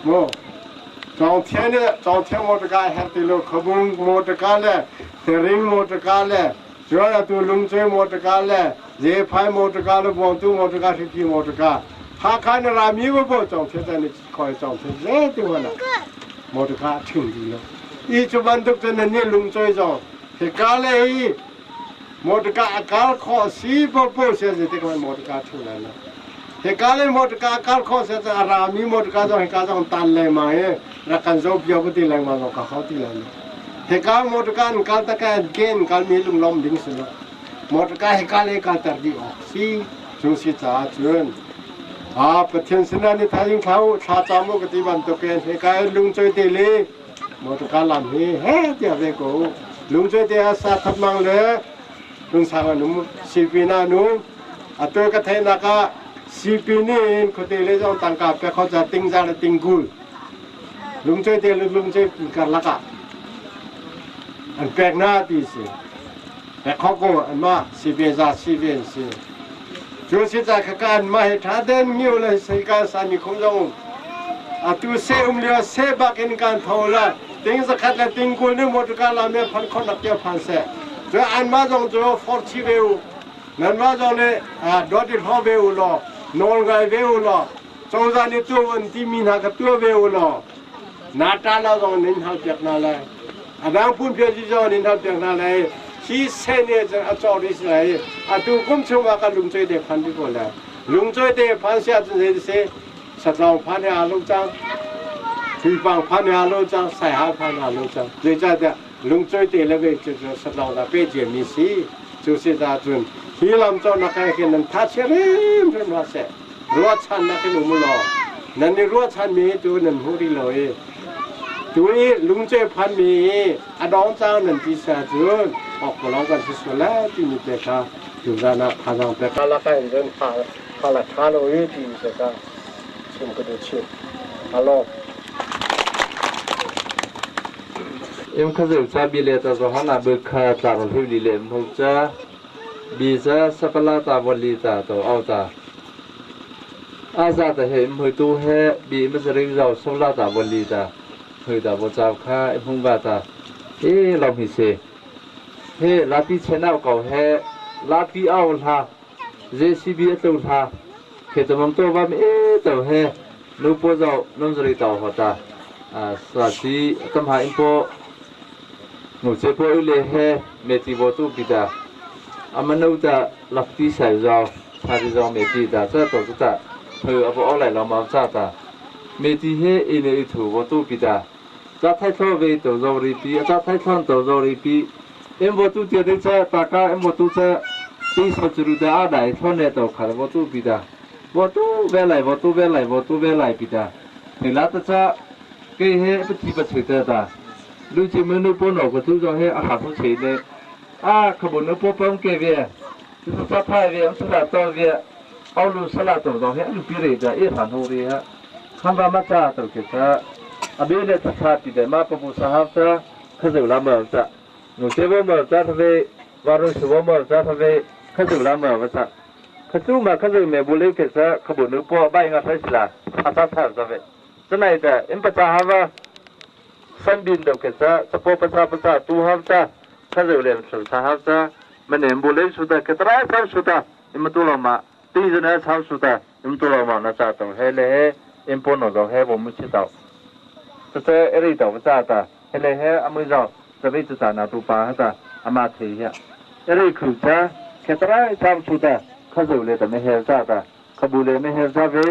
โมจองเทียนหมดก็แห่ตีโลขบุงหมดก็เลยเทริงหมดก็เลยจวนตัวลุงเจหมดก็เลยเจ็บพายหมดก็เลยบองตัวหมดก็ที่กี่หมดก็หาขันรามีว่าบ่จองเทียนนี่คอยจองเทียนเจ็บตัวน่ะหมดก็ถึงดีแล้วอีจุบันตุกตัวนี้ลุงเจจองที่กาเลยหมดก็อาการข้อสีบ่เสียสิที่มันหมดก็ถึงแล้วนะเฮกาเลหมดก็อาการข้อเสียจะรามีหมดก็จะเฮกาจะตันเลยมารักกันจบยกตีเลยมาก็เขาตีเลยเฮกาหมดก็การตะการเกณฑ์การมีลุงล้อมดิ้งสุดหมดก็เฮกาเลการตัดดีออกสีจุงสิจ่าจวนประเทศนั้นนี่ทางเขาชาจามุกติบันตุเกนเฮกาลุงช่วยตีเลยหมดก็ลำเฮ้เดี๋ยวเด็กกูลุงช่วยตีอาสาทับมังเลยลุงสาวนุ่มสิปีนานุ่มตัวกระเทยนักสิปีนี้คนเดียวเลยต้องตั้งกับเขาจะติ้งจานติ้งกุลลุงช่วยเดียวลุงช่วยกันละกันอันแปลกหน้าดีสิแต่เขาก็อันมาสิเบียร์สิเบียร์สิจูสิจากการมาเหตุเดินมิวเลยสิการสามีคงจงตัวเสียเลี้ยเสียบักอินการทอละติ้งสักขัดและติ้งกุลนี่หมดการละเมียพันคนนักเดียวพันเสจอันมาจงจะฟอร์ชีเวลนั่นมาจงเลยดอดที่พ่อเวลล่ะนอนไงเวลล่ะจงจานี่ตัววันที่มีนักตัวเวลล่ะนาตาลาจงนินทับจากนั่นเลยดังพูนเพียรจงนินทับจากนั่นเลยที่เซนเนี่ยจะจอดที่ไหนตัวกุมชงว่ากันลุงช่วยเด็กพันที่คนละลุงช่วยเด็กพันเสียจนเสียสัตว์เราพันเนี่ยลุงจังที่ฟังพันเนี่ยลุงจังใส่หาพันเนี่ยลุงจังเลยจะเด็กลุงช่วยเด็กเลยไปจะสัตว์เราได้ไปเจมิสีจุดสิตาจุนที่ลำจอนักแข่งนั้นทัชเชอร์เป็นว่าเสรัวชันนักลุงมุลอนั่นนี่รัวชันมีตัวนั้นหูดีเลยตัวนี้ลุงเจ้าพันมีอดองเจ้านั่นที่เสียจุนออกมาลองกันที่สุดแล้วที่มีแต่ข้าอยู่ด้านหน้าพาน้องแต่ข้าละแข่งเดินพาละท่าเราอยู่ที่แต่ข้าชิมก็ดูชิมฮัลโหล em khá dễ cha bị lệ ta rồi hắn là bực khá ta rồi hiểu đi lệ không cha bị cha sắp là ta vật lý ta tổ ao ta ra ta hệ hơi tu hệ bị mất rồi giàu sâu là ta vật lý ta hơi ta vật cha khá em không vào ta lòng hi se lá pi chen nào cầu lá pi ao ha JCB tàu ha khi tụi mình tàu vào tàu nô po giàu nông dân tàu họ ta sa si tâm hai po nô chế po ile mẹ ti vô tu bida mà nô ta lập ti sai giàu sai giàu mẹ ti ta sa tàu ta hơi abo ở lại làm sao sa ta mẹ ti ile thu vô tu bida za thái thọ về tàu giàu ri pi za thái thọ tàu giàu ri pi em vô tu tiền đấy cha ta cả em vô tu cha ti sao churu da đại thọ này tàu khá vô tu bida vô tu về lại bida thì lá ta cha cái bất chi bất chợt ta lúc chỉ mới nấu bún nấu cái thứ rồi hạt không chảy này không muốn nấu bún bông cái về chúng ta thay về chúng ta tao về ao lu salad tao rồi lúc bị rồi ta hạt hồ đi không vào mắt ta tao cái ta bây giờ ta thay bida mà bún sahab ta khơi dậy làm mà ta nấu chế bún mà ta về vào rồi sửa mà ta về khơi dậy làm mà ta khơi chú mà khơi dậy mẹ bún lấy cái ta không muốn nấu bún bay ngắt hết là ta thay ra về thế này ta em bắt ta hava san bin đâu cái sa sapo pasa tu hava khá rồi liền sửa sa hava mình em bù lấy số ta cái trái sao số ta em tu làm mà tí giờ này sao số ta em tu làm mà nó sa tàu hay là em bún nó rồi hay bún chỉ tàu thế sẽ ở đây tàu sa ta hay là hay anh mới rồi giờ bây giờ ta nào tu pa ta ama thế ya ở đây khử cha cái trái sao số ta khá rồi liền ta mới hay sa ta khá bù lấy mới hay sa về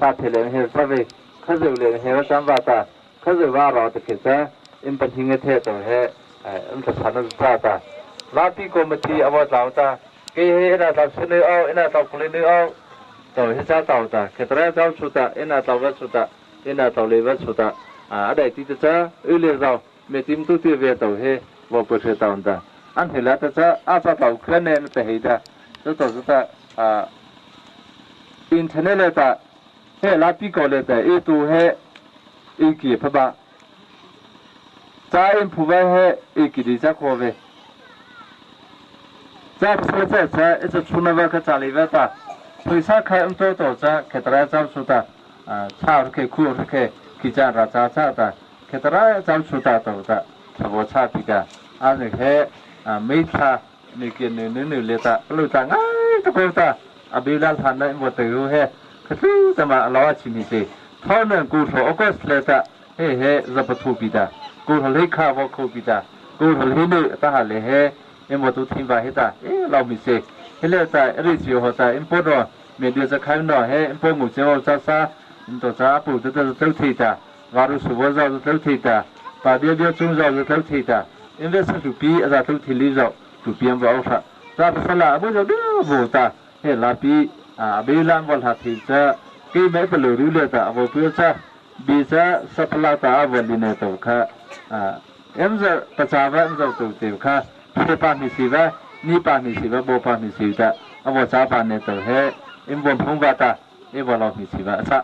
sa thế lấy hay sa về khá rồi liền hay sa va ta khá rồi va rồi thì cái em bên hình thế rồi hay em thật sự sa ta lá pi có một tí avo tàu ta cái là tàu xe nữa là tàu lên nữa tàu hết sa tàu ta cái trái tàu số ta là tàu vật số ta là tàu lấy vật số ta ở đây thì ta liền rồi mẹ tìm tu tiêu về tàu hay vào bờ xe tàu ta anh thì là ta sa tàu khơi này nó hay ta tàu ta internet là ta hay lá pi có là ta tu hay kỳ phải ba cha em phụ về hay kỳ đi cha khó về cha ít chút nữa cái cha lấy về ta thời gian khai em tôi tổ cha cái trái cha số ta cha cái khu cái kỳ cha ra cha ta cái trái cha số ta tổ ta chavo cha bị cả anh ấy mấy cha mấy cái nữ lệ ta lưu ta ngay tôi ta bây giờ thằng này một từ hay cái thứ mà lo chỉ mình gì thôi nên cô số có lệ ta hay giờ bắt thu bị ta cô lấy khá vào cô bị ta cô lấy nữ ta hà lấy hay em một tu thiên vào hết ta lo mình gì hay là ta ở đây chiều họ ta em bớt rồi mình đưa ra khai nó hay em bớt ngủ chiều xa em tổ chức phụ tự tự thi ta và rồi số vào rồi tự thi ta và điều chung rồi tự thi ta em biết sao tụi pi ra tự thi lý rồi tụi pi em vào ra ra phải là bây giờ đưa vô ta hay là pi bây làm vào hạt thì cha cái mấy cái lưỡi lưỡi ta vào phía cha bây giờ sắp là ta vào đi này tàu kha em giờ ta em giờ tàu kha thế pan thì vậy ni pan thì vậy bộ pan thì vậy vào cha pan này tàu hay em vẫn không vào ta em vào lòng thì vậy sao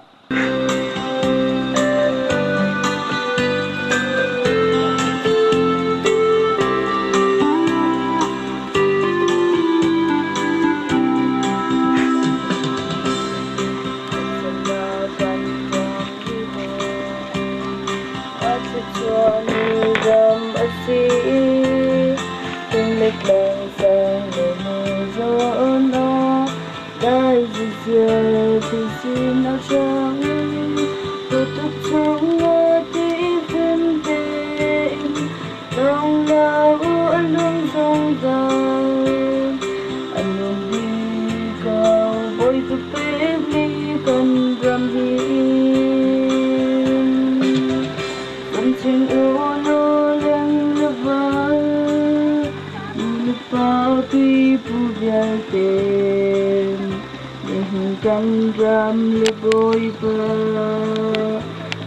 Kan ram le boy ba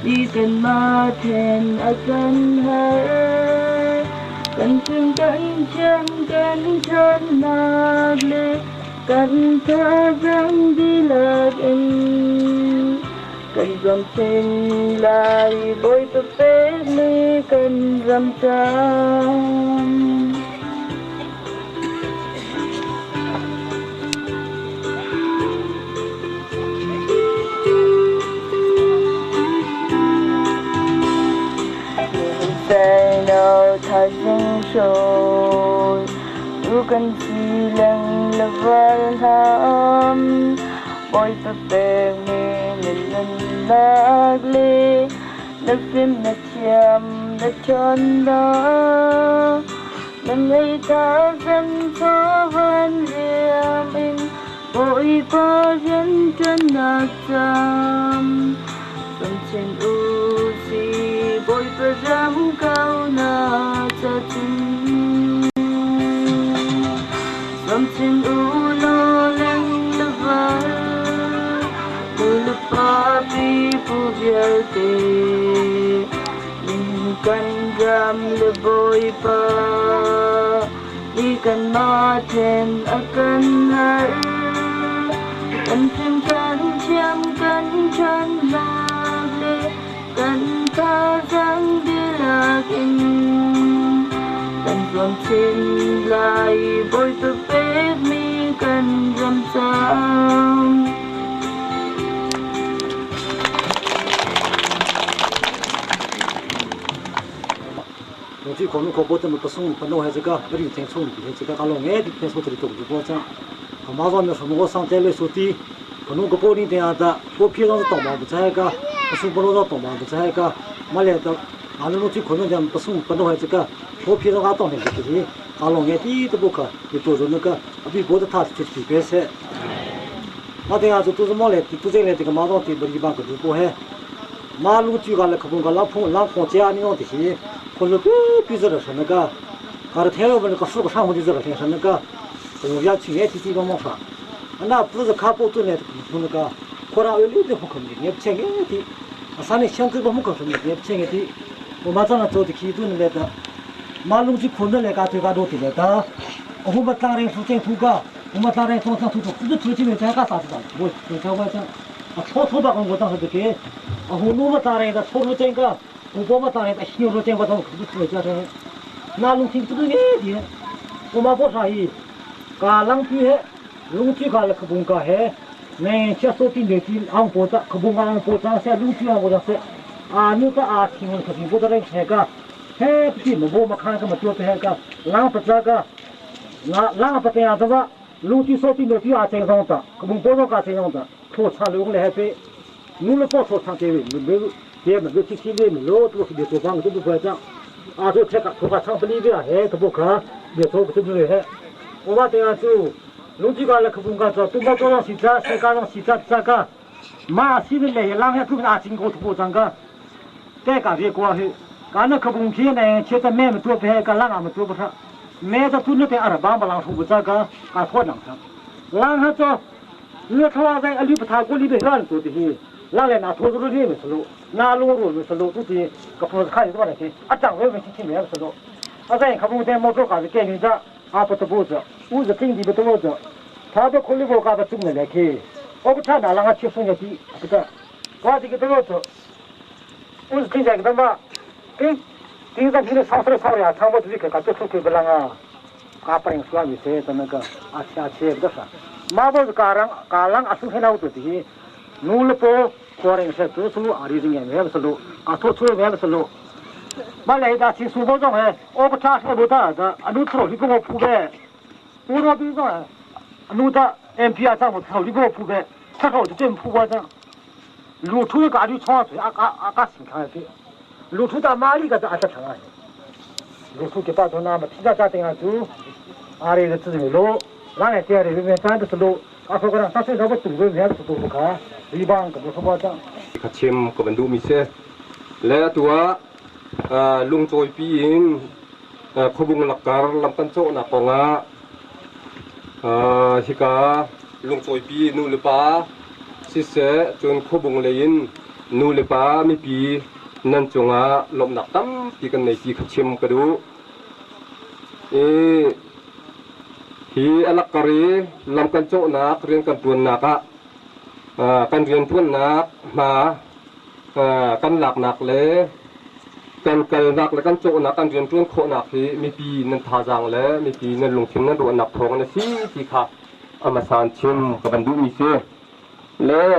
di kan ma then akan har kan chung kan chan na le kan tha rang di la en cần dầm trên lại bôi tập phết mi cần dầm trăng say no thay dưng rồi ưu cần chi lần là vân ham bôi tập phết mi lần lạc lê đất phim đất chiêm đất tròn đó lần ngày ta dân số vẫn riêng mình vội qua dân chân nát chăm dầm trên u si vội qua dám cao na cha chung dầm trên u lo lên lấp vỡ lấp ba bi phu bia te kan ram le boy pa ikan ma ten akan har kan phim kan chiam kan chan la le kan ta giang đi là kinh kan dòng trên lại boy to pet mi kan ram sang chỉ còn nó có bộ tâm một số phần nào hay cái cái gì thành số thì cái cái nghe thì thành số thì tổng được bao nhiêu mà giờ mình không có sang thếเลยsố thì phần nó có bộ đi thì ada bộ phía nó tổng bao nhiêu cái số bộ nó tổng bao nhiêu cái mà lại đó anh nó chỉ còn nó chỉ một số phần nào hay cái bộ phía nó tổng hết cái gì cái nghe thì cái bộ cái thì tôi rồi nó cái bị bộ它就特别些mà thì tôi就买来tôi这来这个马上thì beri bang cái bộ hay mà lúc trước cái không có lá phong giá你弄的是คนละปีจะได้นะก็การเที่ยวมันก็สู้กับช่างคนที่จะได้นะก็ผมอยากชิมที่บ้านมาฝากอันนั้นพูดจะข้าวปุ๊บตัวเนี่ยมันก็คนเราเลี้ยงเด็กคนนี้เนี่ยเช่นที่อาศัยช่างคือบ้านคนนี้เนี่ยเช่นที่ผมมาจากนั้นตัวที่คิดตัวนี่แหละมาลุงที่คนนั่นแหละก็ตัวก็ดูที่เลยก็ผมมาตั้งเรื่องสุดเจ๋งทุกข์ผมมาตั้งเรื่องสองสามทุกข์ทุกที่มีใจก็สาธุกันโว้ยเป็นชาวบ้านจังทั่วบ้านคนตั้งแต่เด็กผมรู้มาตั้งเรื่องแต่ทั่วเจ๋งก็我们当然在新肉店我都不做这那龙听这个的我们不啥意噶浪费嘿龙去噶了可不噶嘿那接受定的去安保的可不安保上下龙去安保上是啊那个啊听可听不得人那个嘿不听我们看个么做那个浪不这个那浪不这样子吧龙去受定的去啊这样的可不保上噶这样的拖长龙来还被弄了不拖长这位没ये मतलब किसी ने मिलो तो ये तो बांग तो पहचान आज तो चेक तो का सांप ली भी है तो वो का ये तो कुछ भी है वो बात है जो लूटी का लख बुंगा तो तुम तो ना सीधा से का ना सीधा का मां सीधे ले लांग है तुम आज को तो जांग का ते का ये को है का ना खबुंग की ने छे तो मैं में तो पे का लांग में तो बता मैं तो तुने ते अरे बांग लांग तो बता का थोड़ ना लांग है तो ये थोड़ा在अली बता को ली बे रान तो दी लांग ले ना थोड़ रो में सलो那路路是路，就是个铺子看的多那些，啊，张伟文去没有是路，啊，咱看不见毛多干的给人家，啊不得不着，屋子经济不得着，他都可以我干的种的来去，我不差那让他去送下去，不得，我这个得着，屋子经济个嘛，经常平时上山上呀，他们自己给他做出去不啷啊，啊不能说没事的那个，啊吃不得啥，马不是家人啊生活那屋子的，弄了不。कोरेंग से तो सुनो आरी रिंग है मैं सुनो आठो थोड़े मैं सुनो माले दा ची सुबह जो है ओ बता से बता दा अनु थ्रो लिको फुबे पूरा भी जो है अनु दा एमपी आ जाम थ्रो लिको फुबे थ्रो तो जेम फुबा जा लु थु का ली छवा आ सिं खा के लु थु दा माली का आ था है लु थु के बाद ना में पिजा जा देगा तू आरे के自己路让人家里面站的是路啊说个他最少不堵个人是堵不开一帮个不说话讲 kacim ko bandu mi se le tua lung choi pi in khobung lakar lam kan cho na ko nga hika lung choi pi nu le pa si se chun khobung le in nu le pa mi pi nan chunga lom nak tam pi kan nei pi kacim ka du hi alakari lam kan cho na krian kan tuan na ka kan rian tuan na ma กันหนักเลยกันหนักแล้วกันโจหนักกันจนจวนโคหนักที่มีปีนั้นทาจังเลยมีปีนั้นลงชิมนั้นโดนหนักทองนะสิที่ค่ะอามาสานชิมกับบรรดุมีเสียแล้ว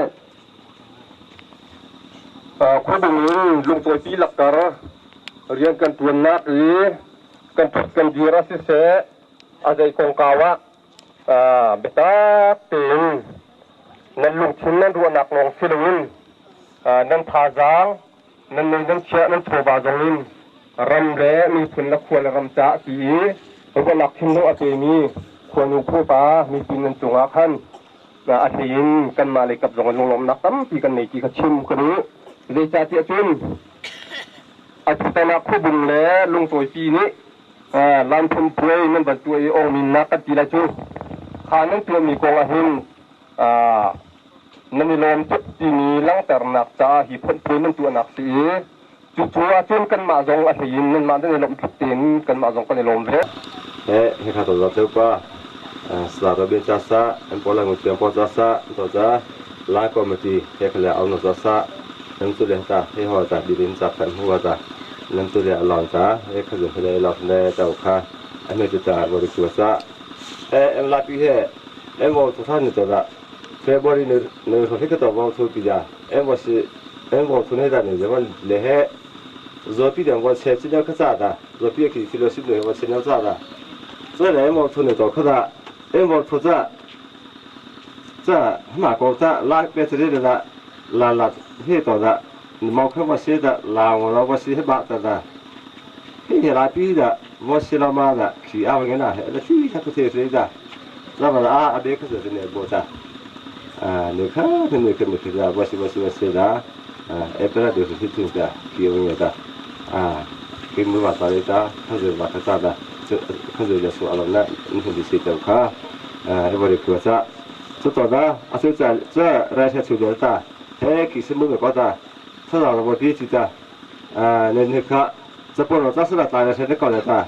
คนตรงนี้ลงตัวปีหลักการเรียนกันตัวนักกันจุดกันจีราสิเสอาศัยกองกาวะเบต้าเต็งนั้นลงชิมนั้นโดนหนักลงสิลินนั้นทาจังนั้นเชื่อนั้นโทบาจงลินรำเร่มีผลละควรรำจ่าสีแล้วก็หนักชิมโนอาเตมีควรอุปปามีปีนั้นจงอาคันอาศัยกันมาเลยกับจงลงลมนักตั้มปีกันในจีกชิมคนนี้เดี๋ยวจะเที่ยวชิมอาทิตย์หน้าคู่บุญแล้วลงตัวปีนี้ลานพุ่มพวยนั่นบรรจุองมินนักกันทีละจูขานั้นตัวมีกองหินนั่นมีลมจุดที่มีหลังแต่นักจ่าหิพุ่มพวยนั่นตัวนักสีจุดชัวจนกันมาจงอาทิตย์นั่นมาได้ลมจุดเต็มกันมาจงกันในลมเลยให้ข้าตัวเราเจ้าป้าสลาตัวเบียจ้าซะอันพอละงุเตียมพอจ้าซะตัวจ้าลายก็มาทีให้เขาเลยเอาหนุ่มจ้าซะนั่นตัวเดียวจ้าให้หัวจ้าดีดินจ้าแผ่นหัวจ้านั่นตัวเดียวหลอนจ้าให้เขาเลยเขาเลยหลอนเลยเจ้าข้าอันนี้จะจ้าบริสุทธิ์ซะem lại bị hệ em vào thủ thanh nữa đó February nữa phải cái tàu vào thủ bây giờ em vào thủ này là nữa mà lễ hệ rồi bây giờ vào xe chỉ nhau cái gì đó rồi bây giờ khi lo xin nữa vào xe nhau gì đó rồi em vào thủ này tàu cái đó em vào thủ ra mà có ra lại bây giờ đây là hệ tàu đó mau cái vào xe đó là nó vào xe hết bát đó cái gì lại bây giờ vào xe làm mà đó khi ao cái nào là khi các cái thế đó là mà à bây giờ cái này bỏ ra nữa khác nữa cái mình ra vào xe đó em phải được hết thùng cả khi ông người ta cái mới vào tới đó không rồi vào cái sao đó không rồi là số lần đó không đi xe tàu khác em vào được cửa ra số tàu đó số ra ra xe chủ ta thế khi xem mới có ta sau đó là một tí ta nên nữa khácจะปนเราจะสลัดตายในเส้นก่อนเลยจ้า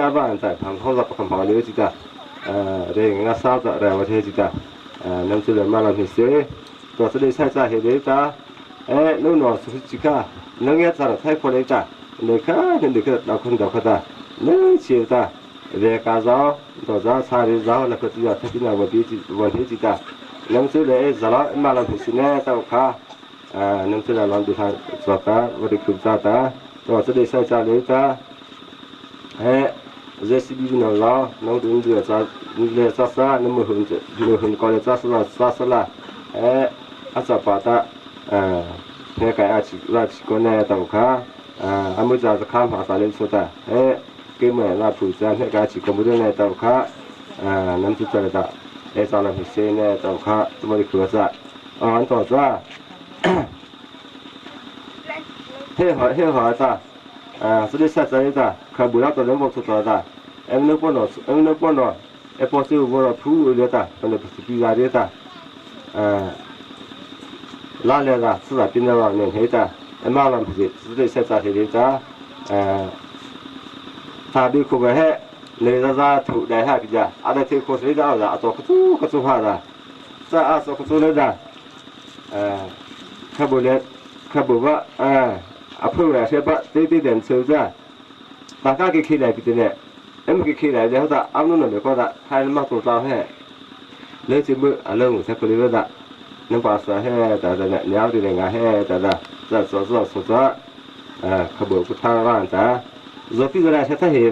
อาบ้านแต่ทำเขาจะประคำพอเลยจิตาเรื่องงานสาวจะเรื่องวันเทจิตาน้ำเชื่อมาเราเสียตัวจะได้ใช้จ่ายเหตุจ้านู่นนอสุจิกาน้องเงี้ยจะใช้คนเลยจ้าเนี่ยข้าเห็นเด็กเราคนเดียวกันจ้าเนี่ยเชื่อจ้าเรื่องการจ้าตัวจ้าสายจ้าแล้วก็ที่จะทำที่ไหนวันเทจิตาน้ำเชื่อเลยจะละมาเราเสียเนี่ยจ้าข้าน้ำเชื่อเราดูทางสอบจ้าวันเด็กคุณจ้าจ้าตัวจะได้ใช้จ่ายเลยจ้าเจสิบีนเราน้องดูเดือดจ้าเดือดจ้าซะน้ำมือหุ่นก่อนจ้าสละอาจารย์ป้าตาเนี่ยก็อาจจะรักคนเนี่ยตัวข้าอามุจ้าจะข้ามภาษาเล่นสุดาเกี่ยงรับผู้จ้าเนี่ยก็อาจจะคนบุรีเนี่ยตัวข้าน้ำจุดเจริญจ้าสารพิเศษเนี่ยตัวข้าตัวบริสุทธิ์จ้าอันต่อจ้าเฮ้ยจ้าสุดที่สุดเลยจ้าข้าบุญรับตัวเรื่องบอกสุดตัวจ้าเอ็มนึกปนพอซื้อว่าผู้เลี้ยจ้าเป็นผู้ซื้อยาเลี้ยจ้าลาเลี้ยจ้าสุดท้ายเป็นเราเนี่ยเฮ้ยจ้ามาลำพิเศษสุดที่สุดจ้าเฮ้ยจ้าถ้าดูคู่ไปเฮ้เนี่ยจ้าถูกได้ฮะพี่จ้าอะไรที่คู่สุดจ้าจ้าตัวกระตุ้นหาจ้าตัวกระตุ้นเลยจ้าข้าบุญว่าเพื่อนเราเชื่อปะตีเด่นเชื่อจ้าบางครั้งก็คิดอะไรไปเนี่ยก็คิดอะไรเดี๋ยวถ้าเอาโน่นนี่ก็ได้ให้มาตัวเราให้เรื่องจริงเรื่องสักคนเดียวได้น้ำปลาใส่ให้แต่เนี่ยเนื้อที่เนี่ยให้แต่จะสดขบวนกุฏาร้านจ้าจะพี่จะได้ใช้เหตุ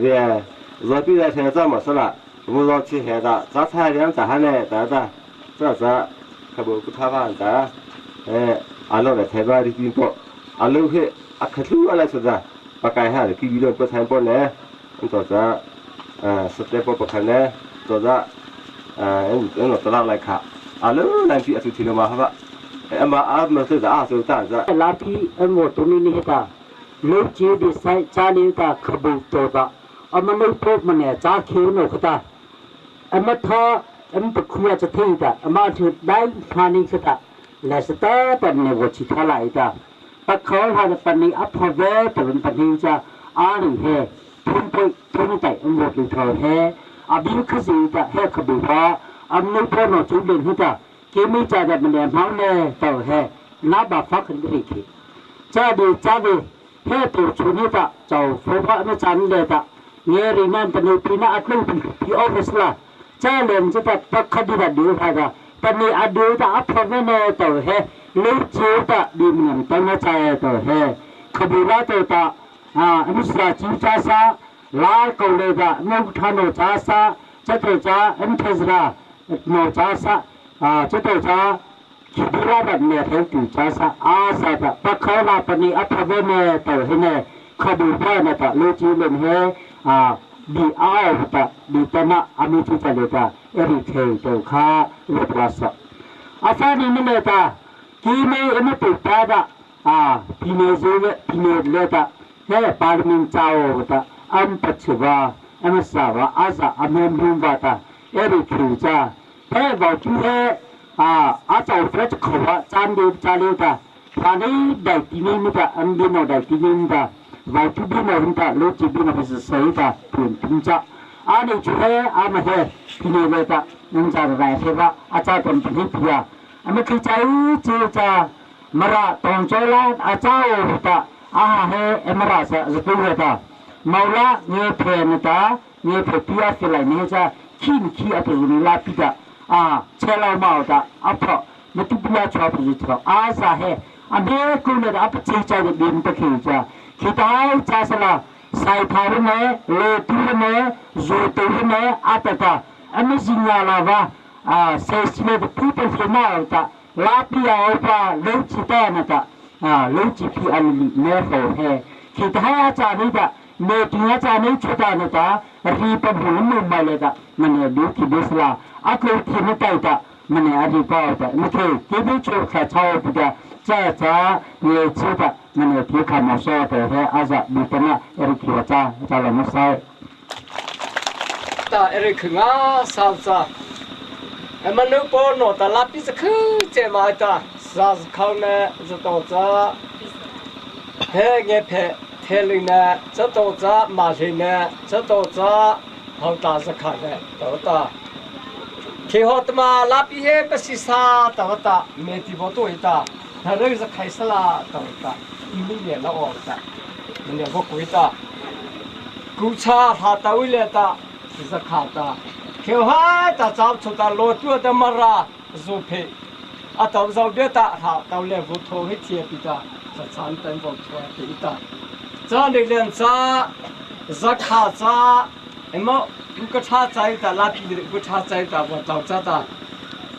จะพี่จะใช้จ้าหมดสละมุเราที่เหตุจ้าใช้เรื่องจ้าให้เนี่ยแต่จะขบวนกุฏาร้านจ้าเราเนี่ยใช้บ้านที่ดินพอเราเฮ้ขัดลู่อะไรสุดจ้าปากกาหาหรือกี่วิโรจน์ก็แทนปนเนี่ยตัวจ้าสเตปปกติเนี่ยตัวจ้าเราตลาดอะไรค่ะเราแรงที่สุดที่เรามาครับมามาซื้อจ้าซื้อจ้าจ้าลาพี่หมดตรงนี้นี่จ้าเลือกจีดีไซน์จ้าเนี่ยจ้าขบุตัวจ้ามันไม่พบมันเนี่ยจ้าเขียวหนูก็จ้ามาท้อปคุยจะทิ้งจ้ามาถึงได้พานิสจ้าและสเตปเนี่ยวัชิท่าไหลจ้าปะเขาหาปันนี้อัพพอเวแต่เป็นปันนี้จะหนึ่งเฮทุ่มใจหมดเลยเธอเฮบิวคือสิ่งจะเฮขบุพอไม่พอหนอจุดเด่นที่จะเกี่ยไม่ใจแต่มันเดียมเขาเนี่ยเต่าเฮน้าบาฟักขึ้นไปอีกที jadi he tu chuni ta chau fofa me chan le ta nge ri nan ta ni pina atlu pi office la cha len cha ta pakhadi da du ha da ta ni adu ta apho ne to he lu chu ta di min ta na cha to he khabura to ta anusra chi cha sa la ko le da no thano cha sa cha to cha thazra no cha sa cha to cha kibira da ne he tu cha sa sa ta pakhala pani apho ne to he ne khabura na ta lu chi len he di ta di tana ami tu cha le ta eri the to kha le prasa asa ni ne ta ki me emu tu ta da pine zole pine le ta he parmin chao ta am pachwa am sawa asa amem rumba ta eri thu cha he ba chu he a chao fresh khwa chan de cha le ta pa ni dai ti ni mi ta am bi no dai ti ni ta ba chu bi no rin ta lo chi bi no is sai ta pin pin cha a ni chu he a ma he pine le ta nang cha ra he ba a cha ton pin pia am khi chai chu cha mara tong chola a chao ta he emara sa zu ta maula nge phe na ta nge phe pia se lai ne cha kin ki a tu ni la pi ta chela ma ta a pho na tu pia chwa pi cha sa he a be ku ne da pa chi cha de bin ta khi cha khi tai cha sa la sai tha ne le tu ne zo tu ne a ta ami jinya la va sai si ne the people from now ta la pia pa lo chi ta na ta lo chi pi an li ne ho he khi tai cha ni ta me tu cha ni chu ta na ta ri pa bu mu ma le ta mane du ki besla a ko thi ne ta ta mane a ri pa ta ne ke ki bi chu kha chao pu ta cha ye chu ta mane ki kha ma so ta he a za bi ta na eri ki cha la ma sai ta eri khunga sa sa manu po no ta la pi sa khu che ma ta sa khau ne za to cha he nge phe the ling ne za to cha ma shi ne za to cha hau ta sa kha ne to ta ke ho ta ma la pi he pa si sa ta me ti bo to ta ta re za khai sa la ta mi ne la o ta ne bo ku ta ku cha ha ta wi le ta za kha ta Kêu hai ta cháu chúng ta lôi tua ta mà ra dù phê tao giàu đứa ta hảo tao lên vô thô hết thiệt bị ta chán tên vô thô bị ta cho nên lên cha rất khá cha em mà cái cha trái ta là bị cái cha trái ta vô tao cha ta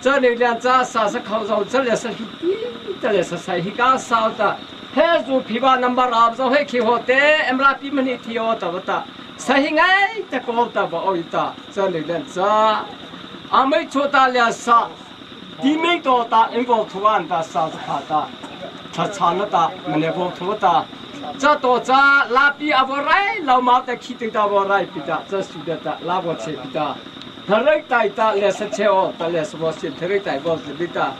cho nên lên cha sa sa khâu giàu cho lên sa hít cho lên sa sai hít cả sao ta hết dù phê ba number áp giàu hết khi họ té em là phê mình thiêu ta sai ngay ta có ta bảo ôi ta cho nên lên cha mấy chỗ ta là sa đi mấy đồ ta em vô thua anh ta sa sa ta chán ta mình vô thua ta cho tổ cha la pi avorai lau mau ta khi ta avorai pi ta cho su ta la vô che pi ta thare tai ta le sa cheo ta le sa vô sin thare tai vô pi ta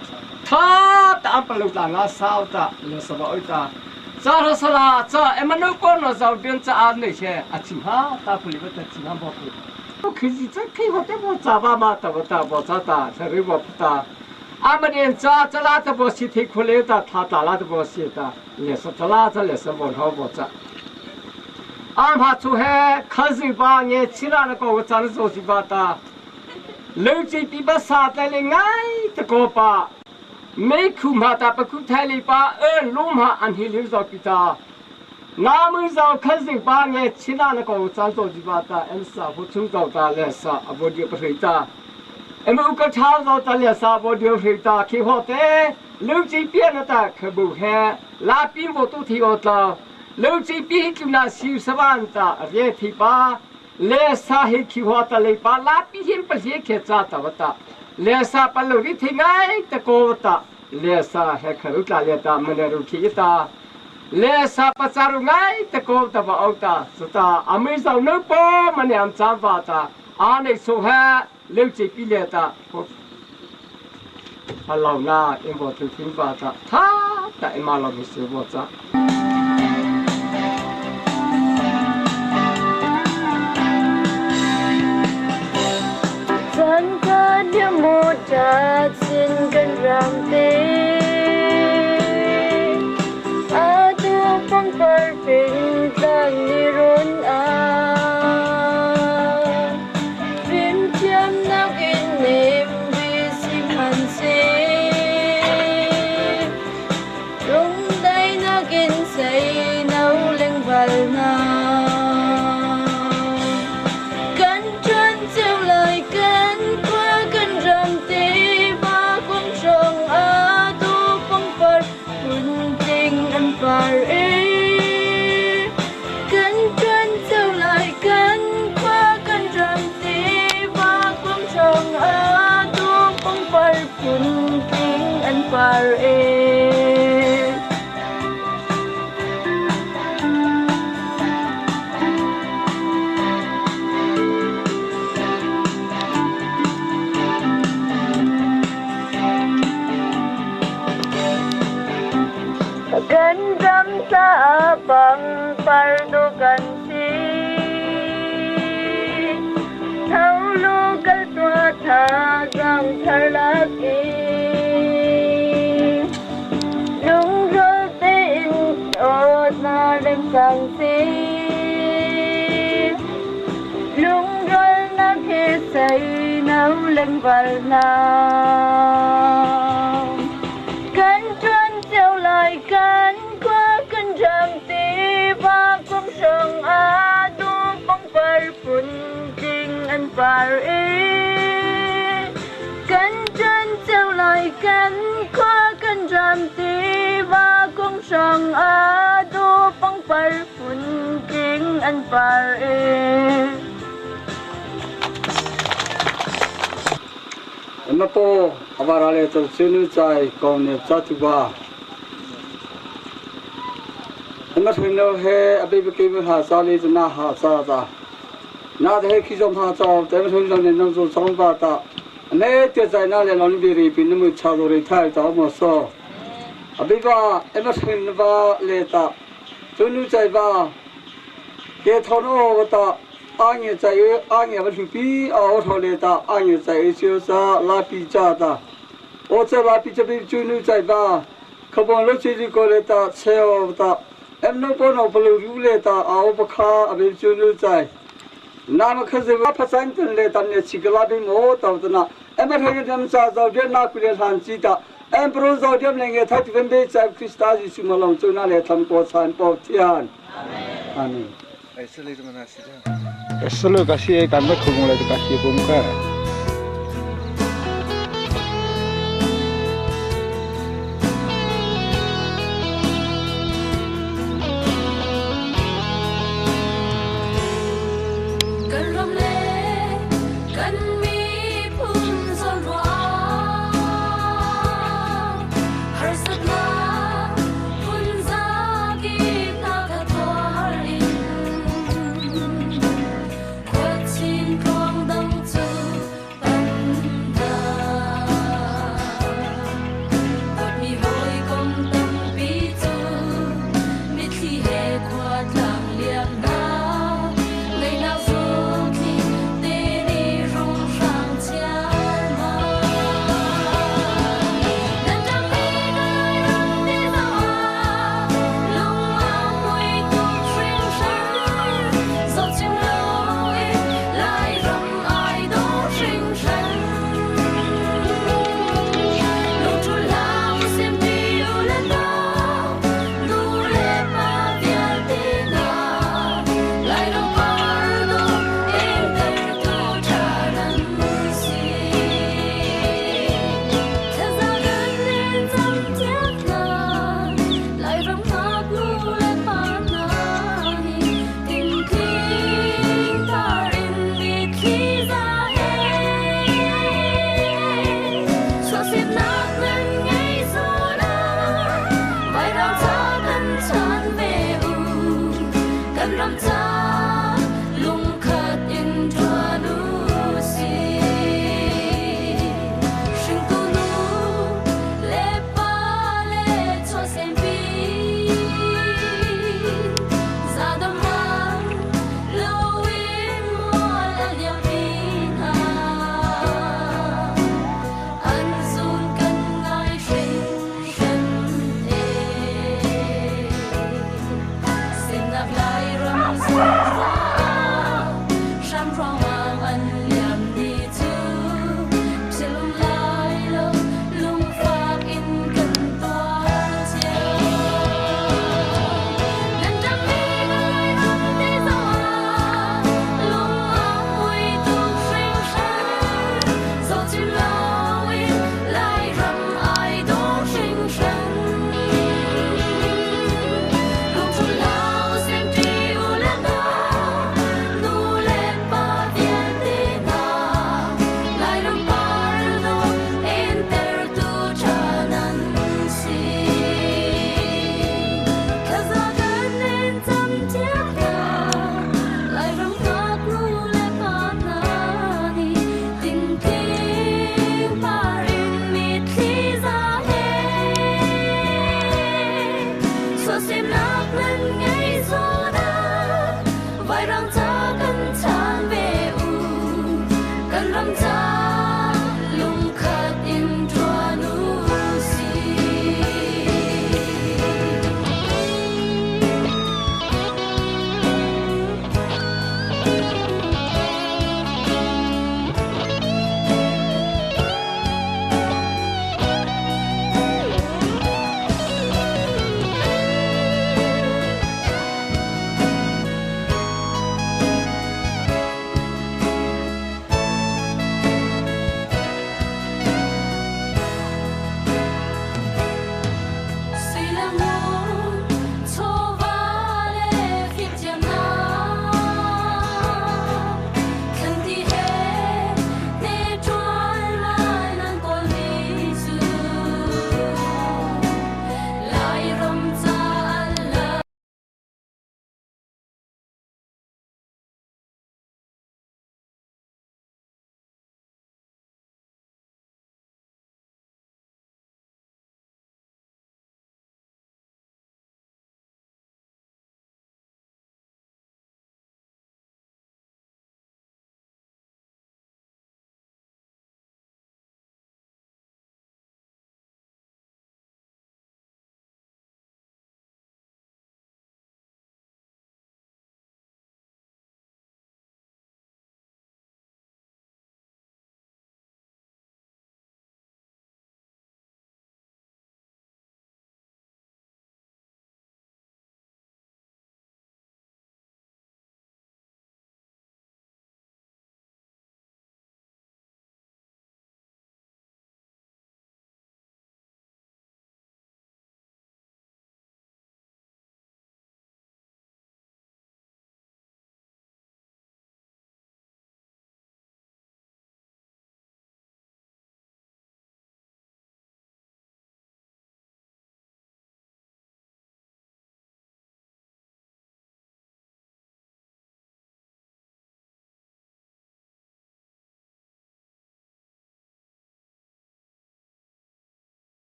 tha ta am palu ta na sao ta le sa oi ta cha ra sa la cha em no ko no zau bien cha an ne che a chim ha ta puli ta chim ha bo pu khi ji cha khi ho te bo cha ba ma ta bo cha ta sa ri bo ta mà điện cha la ta bo si thi khule ta tha la ta bo si ta le sa la ta le sa bo ho bo cha ha chu he khazi ba nge chira na ko cha na so si ba ta lu chi pi ba sa ta le ngai ta ko pa mấy khu mà ta ba khu thái li ba lu ma an hi li zo pi ta na mu zo khazi ba nge chira na ko cha so si ba ta em sa ho chu zo ta le sa abo di pa ta em u ka thao zo ta le sa bo dio phri ta khi ho te lu chi pia na ta khabu he la pin bo tu thi o ta lu chi pi ki na si sa ban ta re thi pa le sa hi khi ho ta le pa la pi hin pa hi khe cha ta wa ta le sa pa lu ri thi ngai ta ko ta le sa he kharu ta le ta mane ru khi ta le sa pa cha ru ngai ta ko ta ba au ta sa ta ami sau no po mane am cha va ta a nei so ha lưu chỉ pi lệ ta lâu na em bỏ từ phim vào ta tha tại mà làm sự bỏ ta chân cơ điệu một trà xin cơn ram tê niềm vì sim hàn xí rung đây nó kinh say nấu lên vào nào cánh chân treo lời cánh qua cánh rầm tì và quăng sông á tu phong phật quân tình anh phật cánh chân treo lời cánh qua cánh rầm tì và quăng sông á tu phong phật quân tình anh phật gần rắm xa bằng pardo gansi thâu lu kal tua tha gang tharlaki lung ro tin o na lem sang si lung ro na ke say nau lem val na lại cánh qua cánh răng tì và cũng sông á tu bóng phật phun kinh anh phật cánh chân treo lại cánh qua cánh răng tì và cũng sông á tu bóng phật phun kinh anh phật em po avarale to sunu chai kom ne chatuba em thấy nó he abi beki me ha sa le na ha sa ta na de khi som ha cha em thấy nó nên nó xong ba ta ne te chai na le lon bi ri pin mu cha do ri thai ta mo so abi ba em thấy nó ba le ta sunu chai ba ke thono ta anh chai anh ba thu pi a tho le ta anh chai siêu sa la pi cha ta o cha la pi cha bi sunu chai ba khabon lo chi ko le ta cheo ta em nó có nó bự rú lệ ta áo bạc khá ở bên chỗนู้นnam khơi dây phát sáng tên lệ ta này chỉ cái lá bên mỏ tàu ta na em bắt thấy em sao giàu đẹp na cứ để làm gì ta em pro giàu đẹp này nghe thấy bên bên trái Krista Giêsu mà lòng chỗ nào lệ tham có sản bảo thiên amen ai xử lý cho mình là gì Solo kasih kan mak khung lai kasih bung ka